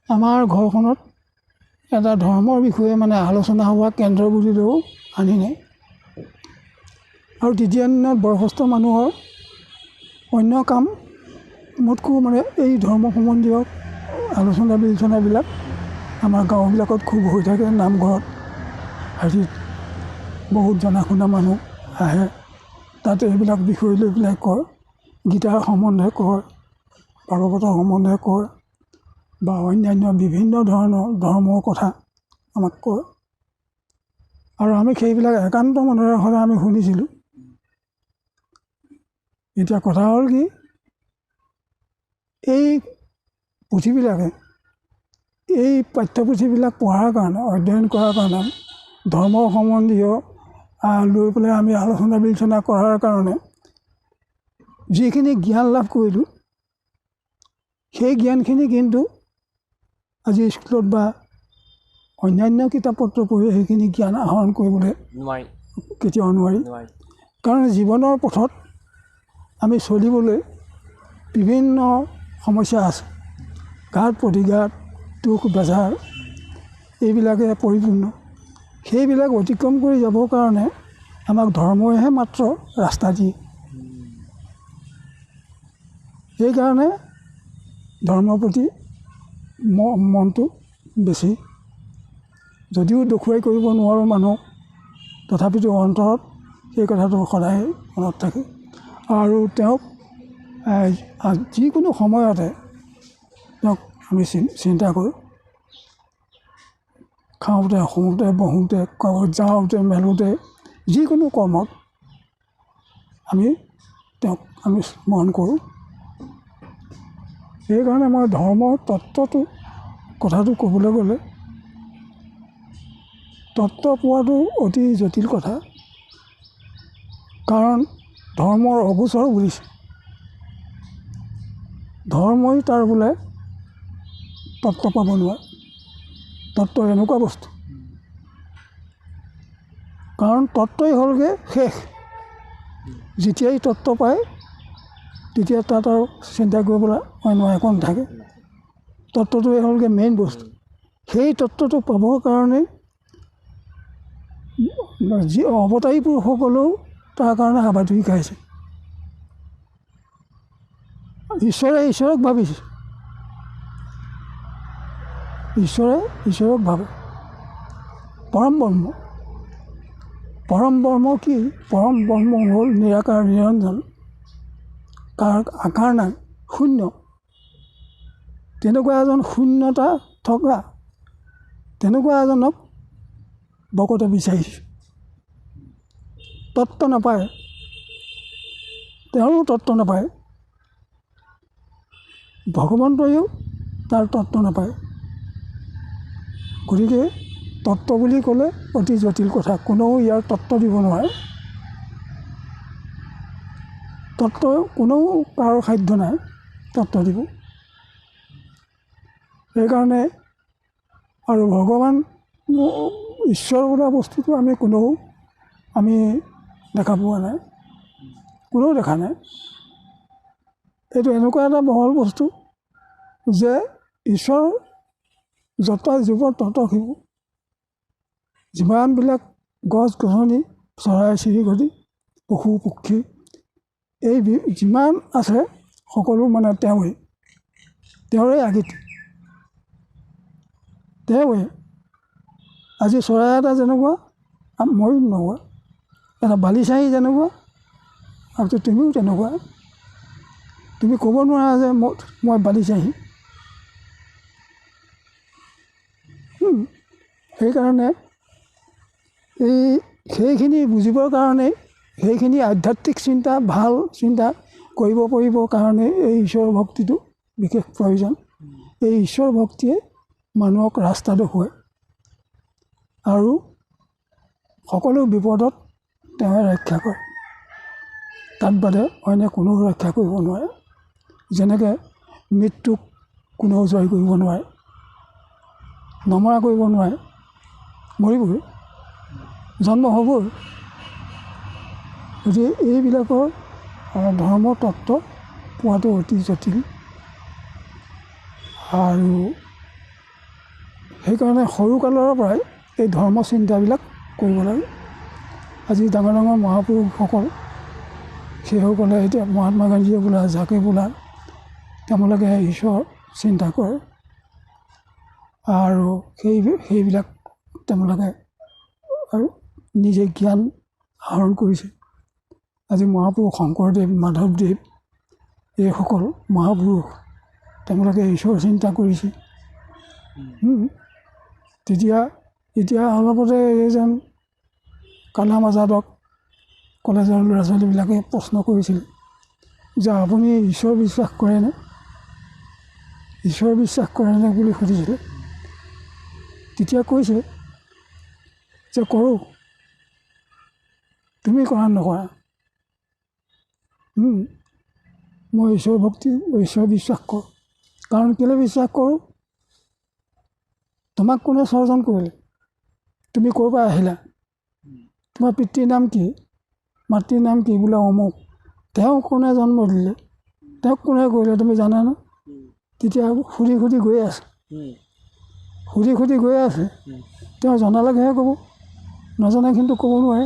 B: আমাৰ ঘৰখনত এটা ধৰ্মৰ বিষয়ে মানে আলোচনা হোৱা কেন্দ্ৰ বুলিলেও আনি নাই। আৰু তেতিয়া দিনত বয়সস্থ মানুহৰ অন্য কাম মোতকৈ মানে এই ধৰ্ম সম্বন্ধীয় আলোচনা বিলোচনাবিলাক আমাৰ গাঁওবিলাকত খুব হৈ থাকে। নামঘৰত হাজিত বহুত জনা শুনা মানুহ আহে, তাতে এইবিলাক বিষয় লৈ পেলাই কয়, গীতাৰ সম্বন্ধে কয়, ভাগৱতৰ সম্বন্ধে কয় বা অন্যান্য বিভিন্ন ধৰণৰ ধৰ্মৰ কথা আমাক কয়। আৰু আমি সেইবিলাক একান্ত মনেৰে সদায় আমি শুনিছিলোঁ। এতিয়া কথা হ'ল কি, এই পুথিবিলাকে, এই পাঠ্যপুথিবিলাক পঢ়াৰ কাৰণে, অধ্যয়ন কৰাৰ কাৰণে, ধৰ্ম সম্বন্ধীয় লৈ পেলাই আমি আলোচনা বিলোচনা কৰাৰ কাৰণে যিখিনি জ্ঞান লাভ কৰিলোঁ, সেই জ্ঞানখিনি কিন্তু আজি স্কুলত বা অন্যান্য কিতাপ পত্ৰ পঢ়ি সেইখিনি জ্ঞান আহৰণ কৰিবলৈ কেতিয়াও নোৱাৰি। কাৰণ জীৱনৰ পথত আমি চলিবলৈ বিভিন্ন সমস্যা আছে, ঘাট প্ৰতিঘাত, দুখ বেজাৰ, এইবিলাকে পৰিপূৰ্ণ। সেইবিলাক অতিক্ৰম কৰি যাবৰ কাৰণে আমাক ধৰ্মইহে মাত্ৰ ৰাস্তা দিয়ে। সেইকাৰণে ধৰ্মৰ প্ৰতি মনটো বেছি, যদিও দেখুৱাই কৰিব নোৱাৰোঁ মানুহক, তথাপিতো অন্তৰত সেই কথাটো সদায় মনত থাকে। আৰু তেওঁক যিকোনো সময়তে তেওঁক আমি চিন্তা কৰোঁ। খাওঁতে, শুওঁতে, বহোঁতে, যাওঁতে মেলোঁতে, যিকোনো কৰ্মত তেওঁক আমি স্মৰণ কৰোঁ। সেইকাৰণে মই ধৰ্মৰ তত্ত্বটো কথাটো ক'বলৈ গ'লে, তত্ত্ব পোৱাটো অতি জটিল কথা। কাৰণ ধৰ্মৰ অগোচৰ বুলিছে, ধৰ্মই তাৰ বোলে তত্ত্ব পাব নোৱাৰে। তত্ত্ব এনেকুৱা বস্তু, কাৰণ তত্ত্বই হ'লগৈ শেষ। যেতিয়াই তত্ত্ব পায় তেতিয়া তাত আৰু চিন্তা কৰিবলৈ অন্য একো নাথাকে। তত্ত্বটোৱে হ'লগৈ মেইন বস্তু। সেই তত্ত্বটো পাবৰ কাৰণে যি অৱতাৰী পুৰুষসকলেও তাৰ কাৰণে হাবাথুৰি শিকাইছে। ঈশ্বৰক ভাবিছে, ঈশ্বৰক ভাবে। পৰম ব্ৰহ্ম কি? পৰম ব্ৰহ্ম হ'ল নিৰাকাৰ নিৰঞ্জন, তাৰ আকাৰ নাই, শূন্য। তেনেকুৱা এজন শূন্যতা থকা তেনেকুৱা এজনক ভকতে বিচাৰিছে। তত্ত্ব নাপায়, তেওঁৰো তত্ত্ব নাপায়, ভগৱন্তইও তাৰ তত্ত্ব নাপায়। গতিকে তত্ত্ব বুলি ক'লে অতি জটিল কথা, কোনেও ইয়াৰ তত্ত্ব দিব নোৱাৰে। তত্ত্ব কোনেও কাৰো সাধ্য নাই তত্ত্ব দিব। সেইকাৰণে আৰু ভগৱান ঈশ্বৰ বোলা বস্তুটো আমি দেখা পোৱা নাই, কোনেও দেখা নাই। এইটো এনেকুৱা এটা বহল বস্তু যে ঈশ্বৰ যত জীৱ তত শিৱ। যিমানবিলাক গছ গছনি, চৰাই চিৰিকটি, পশু পক্ষী, এই যিমান আছে সকলো মানে তেওঁৰে আগিত। তেওঁৱে আজি চৰাই এটা যেনেকুৱা ময়ো তেনেকুৱা, এটা বালিচাহী যেনেকুৱা আৰু তুমিও তেনেকুৱা। তুমি ক'ব নোৱাৰা যে মই বালিচাহী। সেইকাৰণে সেইখিনি বুজিবৰ কাৰণে, সেইখিনি আধ্যাত্মিক চিন্তা, ভাল চিন্তা কৰিব পাৰিবৰ কাৰণে এই ঈশ্বৰ ভক্তিটো বিশেষ প্ৰয়োজন। এই ঈশ্বৰ ভক্তিয়ে মানুহক ৰাস্তা দেখুৱায় আৰু সকলো বিপদত তেওঁ ৰক্ষা কৰে। তাত বাদে অন্য কোনেও ৰক্ষা কৰিব নোৱাৰে। যেনেকৈ মৃত্যুক কোনেও জয় কৰিব নোৱাৰে, নমৰা কৰিব নোৱাৰে, মৰিবই, জন্ম হ'বই। গতিকে এইবিলাকৰ ধৰ্ম তত্ত্ব পোৱাটো অতি জটিল। আৰু সেইকাৰণে সৰুকালৰ পৰাই এই ধৰ্ম চিন্তাবিলাক কৰিব লাগে। আজি ডাঙৰ ডাঙৰ মহাপুৰুষসকল, সেইসকলে এতিয়া মহাত্মা গান্ধীয়ে বোলা, যাকে বোলা, তেওঁলোকে ঈশ্বৰ চিন্তা কৰে আৰু সেইবিলাক তেওঁলোকে আৰু নিজে জ্ঞান আহৰণ কৰিছে। আজি মহাপুৰুষ শংকৰদেৱ, মাধৱদেৱ, এইসকল মহাপুৰুষ তেওঁলোকে ঈশ্বৰ চিন্তা কৰিছে। এতিয়া অলপতে এইজন কালাম আজাদক কলেজৰ ল'ৰা ছোৱালীবিলাকে প্ৰশ্ন কৰিছিল যে আপুনি ঈশ্বৰ বিশ্বাস কৰেনে, ঈশ্বৰ বিশ্বাস কৰেনে বুলি সুধিছিলে। তেতিয়া কৈছে যে কৰোঁ। তুমি কৰা নকৰা? মই ঈশ্বৰ বিশ্বাস কৰোঁ। কাৰণ কেলৈ বিশ্বাস কৰোঁ? তোমাক কোনে স্বৰ্জন কৰিলে? তুমি ক'ৰ পৰা আহিলা? তোমাৰ পিতৃৰ নাম কি, মাতৃৰ নাম কি? বোলে অমুক। তেওঁক কোনে জন্ম দিলে, তেওঁক কোনে কৰিলে তুমি জানানে? তেতিয়া সুধি গৈ আছে, তেওঁ জনালেহে ক'ব, নজনা কিন্তু ক'ব নোৱাৰে।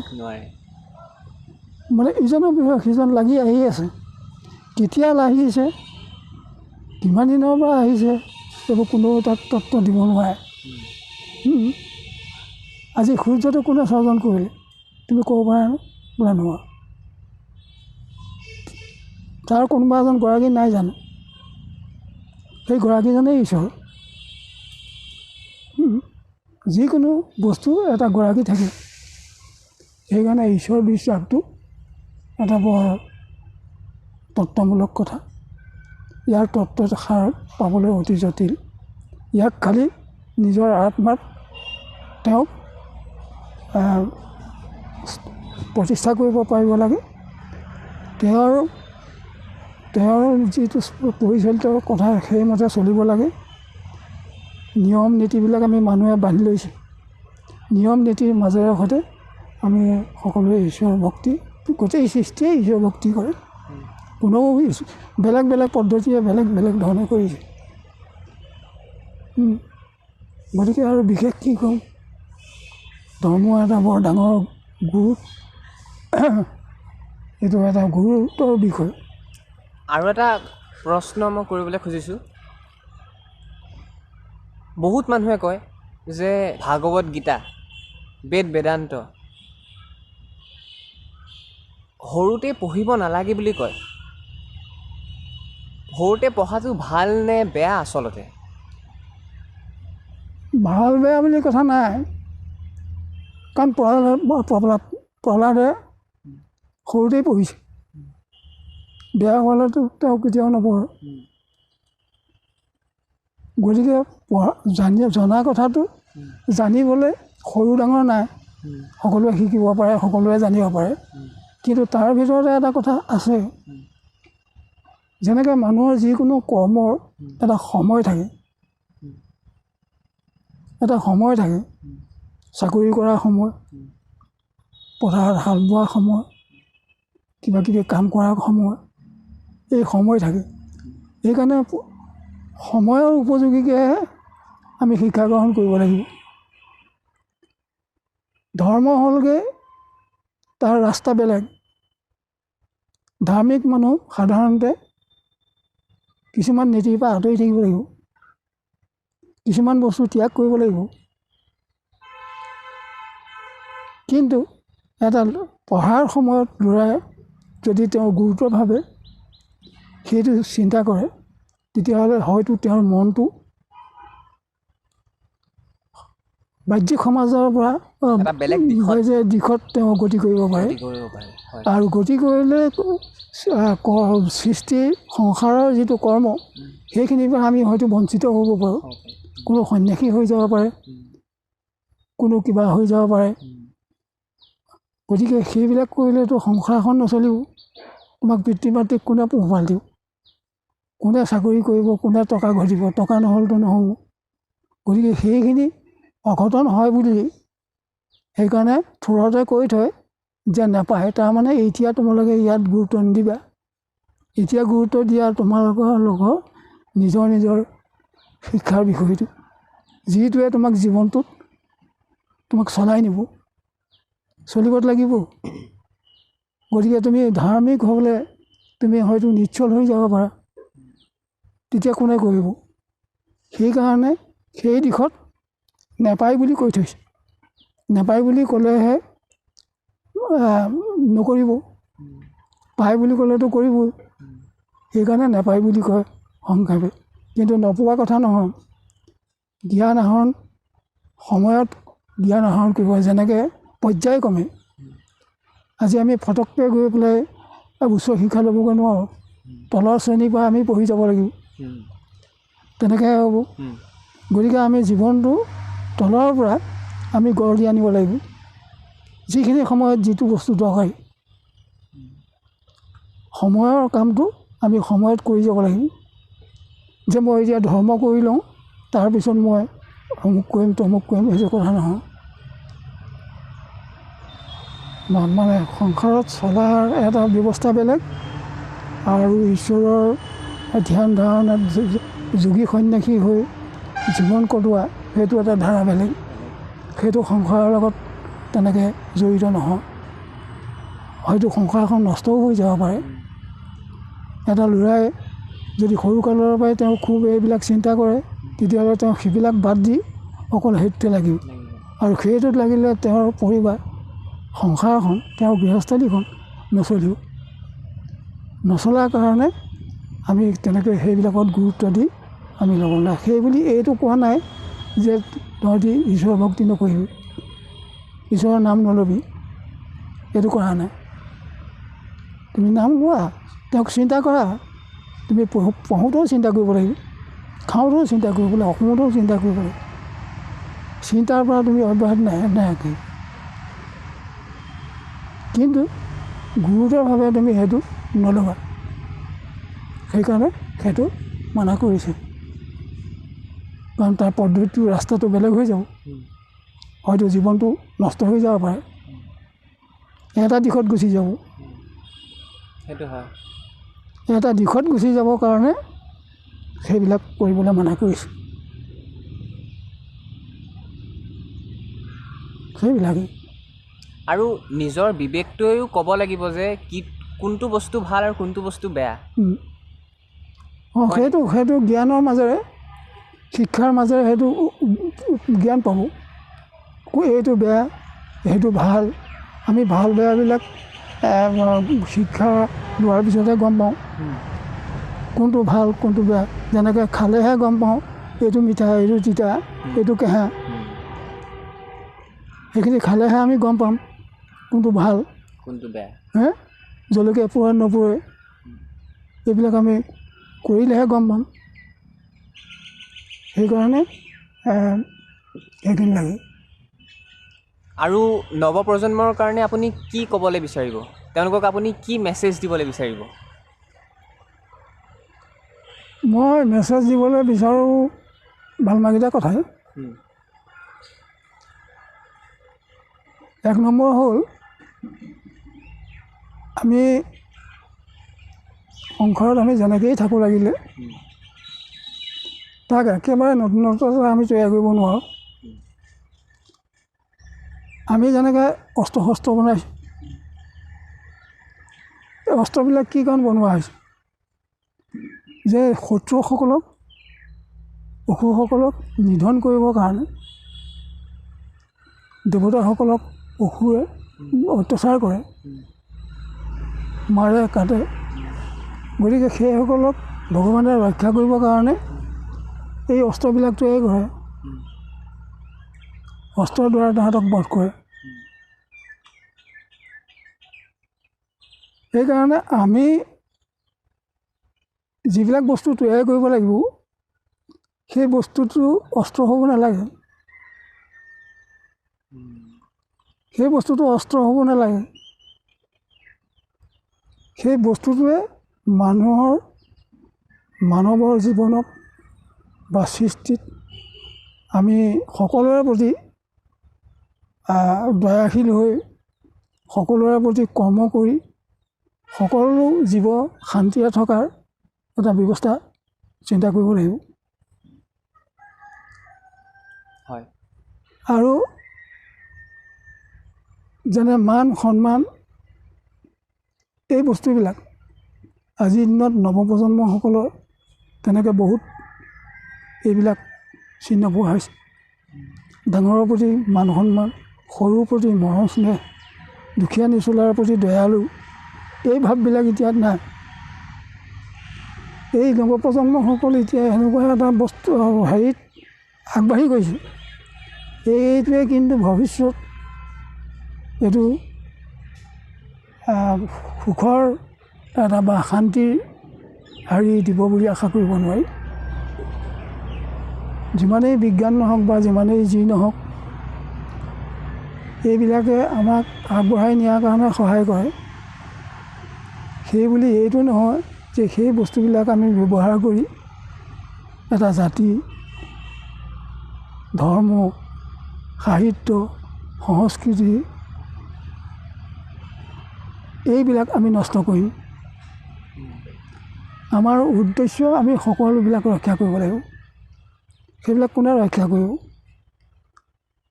B: মানে ইজনৰ বিষয়ে সিজন লাগি আহি আছে। কেতিয়া লাগিছে, কিমান দিনৰ পৰা আহিছে, এইবোৰ কোনেও তাক তত্ত্ব দিব নোৱাৰে। আজি সূৰ্যটো কোনে স্বৰ্জন কৰিলে তুমি ক'ব পাৰানে? বোলে নোৱাৰা। তাৰ কোনোবা এজন গৰাকী নাই জানো? সেই গৰাকীজনেই ঈশ্বৰ। যিকোনো বস্তু এটা গৰাকী থাকে। সেইকাৰণে ঈশ্বৰ বিশ্বাসটো এটা বৰ তত্ত্বমূলক কথা। ইয়াৰ তত্ত্বত সাৰ পাবলৈ অতি জটিল। ইয়াক খালি নিজৰ আত্মাত তেওঁক প্ৰতিষ্ঠা কৰিব পাৰিব লাগে। তেওঁৰ যিটো পৰিচালিত কথা, সেইমতে চলিব লাগে। নিয়ম নীতিবিলাক আমি মানুহে বান্ধি লৈছোঁ। নিয়ম নীতিৰ মাজেৰে সৈতে আমি সকলোৱে ঈশ্বৰ ভক্তি, গোটেই সৃষ্টিয়ে ঈশ্বৰ ভক্তি কৰে। কোনেও বেলেগ বেলেগ পদ্ধতিৰে বেলেগ বেলেগ ধৰণে কৰিছে। গতিকে আৰু বিশেষ কি ক'ম, ধৰ্ম এটা বৰ ডাঙৰ গুৰু এইটো এটা গুৰুতৰ বিষয়।
A: আৰু এটা প্ৰশ্ন মই কৰিবলৈ খুজিছোঁ, বহুত মানুহে কয় যে ভাগৱত গীতা, বেদ বেদান্ত সৰুতে পঢ়িব নালাগে বুলি কয়। সৰুতে পঢ়াটো ভাল নে বেয়া আচলতে?
B: ভাল বেয়া বুলি কথা নাই, কাৰণ প্ৰহ্লাদে সৰুতেই পঢ়িছে, বেয়া হ'লেতো তেওঁ কেতিয়াও নপঢ়ে। গতিকে জনা কথাটো জানিবলৈ সৰু ডাঙৰ নাই, সকলোৱে শিকিব পাৰে, সকলোৱে জানিব পাৰে। কিন্তু তাৰ ভিতৰতে এটা কথা আছে, যেনেকৈ মানুহৰ যিকোনো কৰ্মৰ এটা সময় থাকে, চাকৰি কৰাৰ সময়, পথাৰত হাল বোৱাৰ সময়, কিবা কিবি কাম কৰাৰ সময়, এই সময় থাকে। সেইকাৰণে সময়ৰ উপযোগীকৈহে আমি শিক্ষা গ্ৰহণ কৰিব লাগিব। ধৰ্ম হ'লগৈ তাৰ ৰাস্তা বেলেগ। ধাৰ্মিক মানুহ সাধাৰণতে কিছুমান নীতিৰ পৰা আঁতৰি থাকিব লাগিব, কিছুমান বস্তু ত্যাগ কৰিব লাগিব। কিন্তু এটা পঢ়াৰ সময়ত ল'ৰাই যদি তেওঁ গুৰুত্বভাৱে সেইটো চিন্তা কৰে, তেতিয়াহ'লে হয়তো তেওঁৰ মনটো বাহ্যিক সমাজৰ পৰা দিশত তেওঁ গতি কৰিব পাৰে। আৰু গতি কৰিলে সৃষ্টি সংসাৰৰ যিটো কৰ্ম, সেইখিনিৰ পৰা আমি হয়তো বঞ্চিত হ'ব পাৰোঁ। কোনো সন্যাসী হৈ যাব পাৰে, কোনো কিবা হৈ যাব পাৰে। গতিকে সেইবিলাক কৰিলেতো সংসাৰখন নচলিব। তোমাক পিতৃ মাতৃক কোনে পোহপাল দিব, কোনে চাকৰি কৰিব, কোনে টকা ঘটিব, টকা নহ'লেতো নহ'ব। গতিকে সেইখিনি অঘটন হয় বুলি সেইকাৰণে থোৰতে কৈ থয় যে নাপায়, তাৰমানে এতিয়া তোমালোকে ইয়াত গুৰুত্ব নিদিবা। এতিয়া গুৰুত্ব দিয়া তোমালোকৰ নিজৰ নিজৰ শিক্ষাৰ বিষয়টো, যিটোৱে তোমাক জীৱনটোত তোমাক চলাই নিব, চলিব লাগিব। গতিকে তুমি ধাৰ্মিক হ'লে তুমি হয়তো নিশ্চল হৈ যাব পাৰা, তেতিয়া কোনে কৰিব? সেইকাৰণে সেই দিশত নেপায় বুলি কৈ থৈছে। নেপায় বুলি ক'লেহে নকৰিব, পায় বুলি ক'লেতো কৰিবই। সেইকাৰণে নেপায় বুলি কয় সংক্ষেপে। কিন্তু নপোৱা কথা নহয়, জ্ঞান আহৰণ সময়ত জ্ঞান আহৰণ কৰিব। যেনেকৈ পৰ্যায়ক্ৰমে আজি আমি ফটককৈ গৈ পেলাই উচ্চ শিক্ষা ল'বগৈ নোৱাৰোঁ, তলৰ শ্ৰেণীৰ পৰা আমি পঢ়ি যাব লাগিব, তেনেকৈ হ'ব। গতিকে আমি জীৱনটো তলৰ পৰা আমি গঢ় দি আনিব লাগিব। যিখিনি সময়ত যিটো বস্তু দৰকাৰী, সময়ৰ কামটো আমি সময়ত কৰি যাব লাগিব। যে মই এতিয়া ধৰ্ম কৰি লওঁ, তাৰপিছত মই অমুক কৰিম তমুক কৰিম, সেইটো কথা নহয়। মানে সংসাৰত চলাৰ এটা ব্যৱস্থা বেলেগ, আৰু ঈশ্বৰৰ ধ্যান ধাৰণাত যোগী সন্যাসী হৈ জীৱন কটোৱা সেইটো এটা ধাৰা বেলেগ। সেইটো সংসাৰৰ লগত তেনেকৈ জড়িত নহয়। হয়তো সংসাৰখন নষ্টও হৈ যাব পাৰে। এটা ল'ৰাই যদি সৰুকালৰ পৰাই তেওঁ খুব এইবিলাক চিন্তা কৰে, তেতিয়াহ'লে তেওঁ সেইবিলাক বাদ দি অকল সেইটোতে লাগিব। আৰু সেইটোত লাগিলে তেওঁৰ পৰিবাৰ সংসাৰখন, তেওঁৰ গৃহস্থলীখন নচলিব। নচলাৰ কাৰণে আমি তেনেকৈ সেইবিলাকত গুৰুত্ব দি আমি ল'ব লাগে। সেইবুলি এইটো কোৱা নাই যে তহঁতি ঈশ্বৰৰ ভক্তি নকৰিবি, ঈশ্বৰৰ নাম নল'বি, এইটো কৰা নাই। তুমি নাম লোৱা, তেওঁক চিন্তা কৰা। তুমি পঢ়োঁতেও চিন্তা কৰিব লাগিব, খাওঁতেও চিন্তা কৰিব লাগিব, অসমতেও চিন্তা কৰিব লাগিব। চিন্তাৰ পৰা তুমি অব্যাহত নাথাকিবা। কিন্তু গুৰুতৰভাৱে তুমি সেইটো নল'বা। সেইকাৰণে সেইটো মানা কৰিছে, কাৰণ তাৰ পদ্ধতিটো ৰাস্তাটো বেলেগ হৈ যাব। হয়তো জীৱনটো নষ্ট হৈ যাব পাৰে, এটা দিশত গুচি যাব।
A: সেইটো হয়।
B: এটা দিশত গুচি যাবৰ কাৰণে সেইবিলাক কৰিবলৈ মানা কৰিছে। সেইবিলাকেই।
A: আৰু নিজৰ বিবেকটোৱেও ক'ব লাগিব যে কি কোনটো বস্তু ভাল আৰু কোনটো বস্তু বেয়া
B: সেইটো জ্ঞানৰ মাজেৰে শিক্ষাৰ মাজেৰে সেইটো জ্ঞান পাব এইটো বেয়া সেইটো ভাল আমি ভাল বেয়াবিলাক শিক্ষা লোৱাৰ পিছতহে গম পাওঁ কোনটো ভাল কোনটো বেয়া যেনেকৈ খালেহে গম পাওঁ এইটো মিঠা এইটো তিতা এইটো কেঁহা সেইখিনি খালেহে আমি গম পাম কোনটো ভাল
A: কোনটো বেয়া
B: জলকীয়া পোৰা নপৰে এইবিলাক আমি কৰিলেহে গম পাম সেইকাৰণে সেইখিনি লাগে
A: আৰু নৱপ্ৰজন্মৰ কাৰণে আপুনি কি ক'বলৈ বিচাৰিব তেওঁলোকক আপুনি কি মেছেজ দিবলৈ বিচাৰিব
B: মই মেছেজ দিবলৈ বিচাৰোঁ ভালমাকেইটা কথাই এক নম্বৰ হ'ল আমি সংসাৰত আমি যেনেকৈয়ে থাকোঁ লাগিলে তাক একেবাৰে নতুনত্ব আমি তৈয়াৰ কৰিব নোৱাৰোঁ আমি যেনেকৈ অস্ত্ৰ শস্ত্ৰ বনাইছোঁ এই অস্ত্ৰবিলাক কি কাৰণ বনোৱা হৈছে যে শত্ৰুসকলক অসুৰসকলক নিধন কৰিবৰ কাৰণে দেৱতাসকলক অসুৰে অত্যাচাৰ কৰে মাৰে কাটে গতিকে সেইসকলক ভগৱানে ৰক্ষা কৰিবৰ কাৰণে এই অস্ত্ৰবিলাক তৈয়াৰ কৰে অস্ত্ৰৰ দ্বাৰা তাহাঁতক বধ কৰে সেইকাৰণে আমি যিবিলাক বস্তু তৈয়াৰ কৰিব লাগিব সেই বস্তুটো অস্ত্ৰ হ'ব নালাগে সেই বস্তুটো অস্ত্ৰ হ'ব নালাগে সেই বস্তুটোৱে মানৱৰ জীৱনত বা সৃষ্টিত আমি সকলোৰে প্ৰতি দয়াশীল হৈ সকলোৰে প্ৰতি কৰ্ম কৰি সকলো জীৱ শান্তিৰে থকাৰ এটা ব্যৱস্থা চিন্তা কৰিব লাগিব
A: হয়
B: আৰু যেনে মান সন্মান এই বস্তুবিলাক আজিৰ দিনত নৱপ্ৰজন্মসকলৰ তেনেকৈ বহুত এইবিলাক চিহ্ন পোৱা হৈছে ডাঙৰৰ প্ৰতি মান সন্মান সৰুৰ প্ৰতি মৰম স্নেহ দুখীয়া নিচলাৰ প্ৰতি দয়ালু এই ভাৱবিলাক এতিয়া নাই এই নৱপ্ৰজন্মসকল এতিয়া এনেকুৱা এটা বস্তু হেৰিত আগবাঢ়ি গৈছে এইটোৱে কিন্তু ভৱিষ্যত এইটো সুখৰ এটা বা শান্তিৰ হেৰি দিব বুলি আশা কৰিব নোৱাৰি যিমানেই বিজ্ঞান নহওক বা যিমানেই যি নহওক এইবিলাকে আমাক আগবঢ়াই নিয়াৰ কাৰণে সহায় কৰে সেই বুলি এইটো নহয় যে সেই বস্তুবিলাক আমি ব্যৱহাৰ কৰি এটা জাতি ধৰ্ম সাহিত্য সংস্কৃতি এইবিলাক আমি নষ্ট কৰিম আমাৰ উদ্দেশ্য আমি সকলোবিলাক ৰক্ষা কৰিব লাগিব সেইবিলাক কোনে ৰক্ষা কৰিব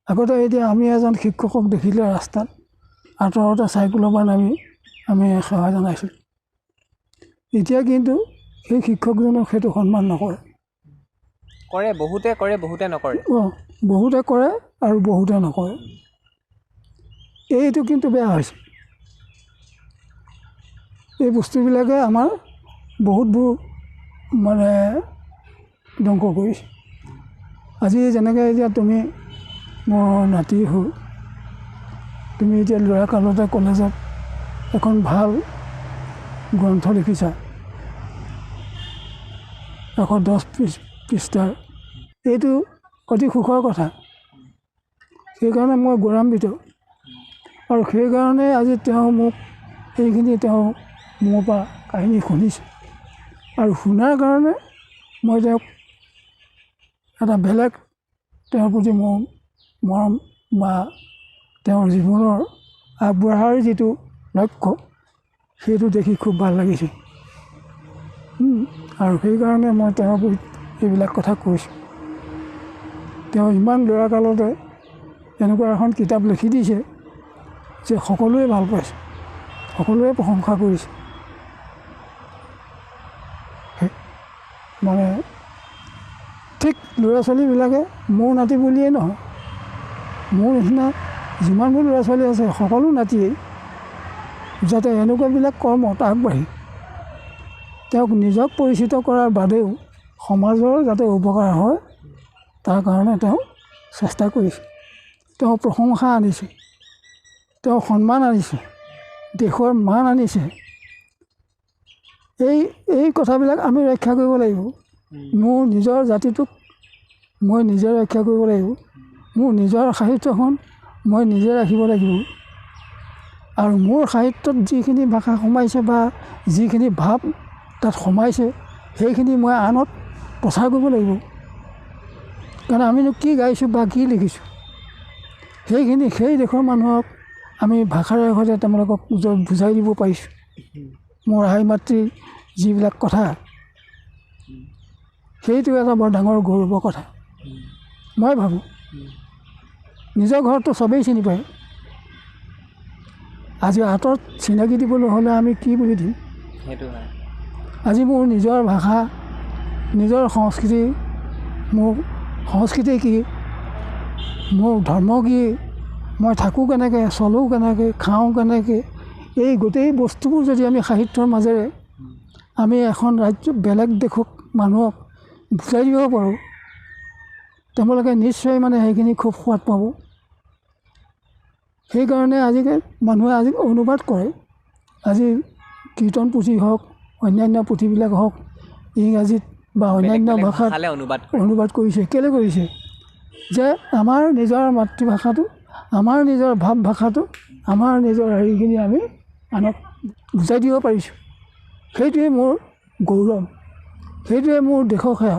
B: আগতে এতিয়া আমি এজন শিক্ষকক দেখিলে ৰাস্তাত আঁতৰতে চাইকেলৰ পৰা নামি আমি সেৱা জনাইছিলোঁ এতিয়া কিন্তু সেই শিক্ষকজনক সেইটো সন্মান নকৰে
A: কৰে বহুতে কৰে বহুতে নকৰে
B: বহুতে কৰে আৰু বহুতে নকৰে এইটো কিন্তু বেয়া হৈছে এই বস্তুবিলাকে আমাৰ বহুতবোৰ মানে ধ্বংস কৰিছে আজি যেনেকৈ এতিয়া তুমি মোৰ নাতি হ'ল তুমি এতিয়া ল'ৰা কালতে কলেজত এখন ভাল গ্ৰন্থ লিখিছা 110 পৃষ্ঠাৰ এইটো অতি সুখৰ কথা সেইকাৰণে মই গৌৰৱান্বিত আৰু সেইকাৰণে আজি তেওঁ মোক এইখিনি তেওঁ মোৰ পৰা কাহিনী শুনিছে আৰু শুনাৰ কাৰণে মই তেওঁক এটা বেলেগ তেওঁৰ প্ৰতি মোৰ মৰম বা তেওঁৰ জীৱনৰ আগবঢ়াৰ যিটো লক্ষ্য সেইটো দেখি খুব ভাল লাগিছে আৰু সেইকাৰণে মই তেওঁৰ প্ৰতি এইবিলাক কথা কৈছোঁ তেওঁ ইমান ল'ৰা কালতে এনেকুৱা এখন কিতাপ লিখি দিছে যে সকলোৱে ভাল পাইছে সকলোৱে প্ৰশংসা কৰিছে মানে ঠিক ল'ৰা ছোৱালীবিলাকে মোৰ নাতি বুলিয়েই নহয়, মোৰ নিচিনা যিমানবোৰ ল'ৰা ছোৱালী আছে সকলো নাতিয়েই যাতে এনেকুৱাবিলাক কৰ্মত আগবাঢ়ি তেওঁক নিজক পৰিচিত কৰাৰ বাদেও সমাজৰ যাতে উপকাৰ হয় তাৰ কাৰণে তেওঁ চেষ্টা কৰিছে। তেওঁ প্ৰশংসা আনিছে, তেওঁ সন্মান আনিছে, দেশৰ মান আনিছে। এই কথাবিলাক আমি ৰক্ষা কৰিব লাগিব। মোৰ নিজৰ জাতিটোক মই নিজে ৰক্ষা কৰিব লাগিব, মোৰ নিজৰ সাহিত্যখন মই নিজে ৰাখিব লাগিব, আৰু মোৰ সাহিত্যত যিখিনি ভাষা সোমাইছে বা যিখিনি ভাৱ তাত সোমাইছে সেইখিনি মই আনত প্ৰচাৰ কৰিব লাগিব। কাৰণ আমিনো কি গাইছোঁ বা কি লিখিছোঁ সেইখিনি সেই দেশৰ মানুহক আমি ভাষাৰে সৈতে তেওঁলোকক বুজাই দিব পাৰিছোঁ। মোৰ আই মাতৃৰ যিবিলাক কথা সেইটো এটা বৰ ডাঙৰ গৌৰৱৰ কথা। মই ভাবোঁ নিজৰ ঘৰতো চবেই চিনি পায়, আজি আঁতৰত চিনাকি দিবলৈ হ'লে আমি কি বুলি দিম?
A: সেইটো হয়।
B: আজি মোৰ নিজৰ ভাষা, নিজৰ সংস্কৃতি, মোৰ সংস্কৃতি কি, মোৰ ধৰ্ম কি, মই থাকোঁ কেনেকৈ, চলোঁ কেনেকৈ, খাওঁ কেনেকৈ, এই গোটেই বস্তুবোৰ যদি আমি সাহিত্যৰ মাজেৰে আমি এখন ৰাজ্য বেলেগ দেশক মানুহক বুজাই দিব পাৰোঁ তেওঁলোকে নিশ্চয় মানে সেইখিনি খুব সোৱাদ পাব। সেইকাৰণে আজিকালি মানুহে আজি অনুবাদ কৰে। আজি কীৰ্তন পুথি হওক, অন্যান্য পুথিবিলাক হওক, ইংৰাজীত বা অন্যান্য ভাষাত অনুবাদ কৰিছে। কেলৈ কৰিছে? যে আমাৰ নিজৰ মাতৃভাষাটো, আমাৰ নিজৰ ভাৱ ভাষাটো, আমাৰ নিজৰ হেৰিখিনি আমি আনক বুজাই দিব পাৰিছোঁ। সেইটোৱে মোৰ গৌৰৱ, সেইটোৱে মোৰ দেশৰ সেৱা।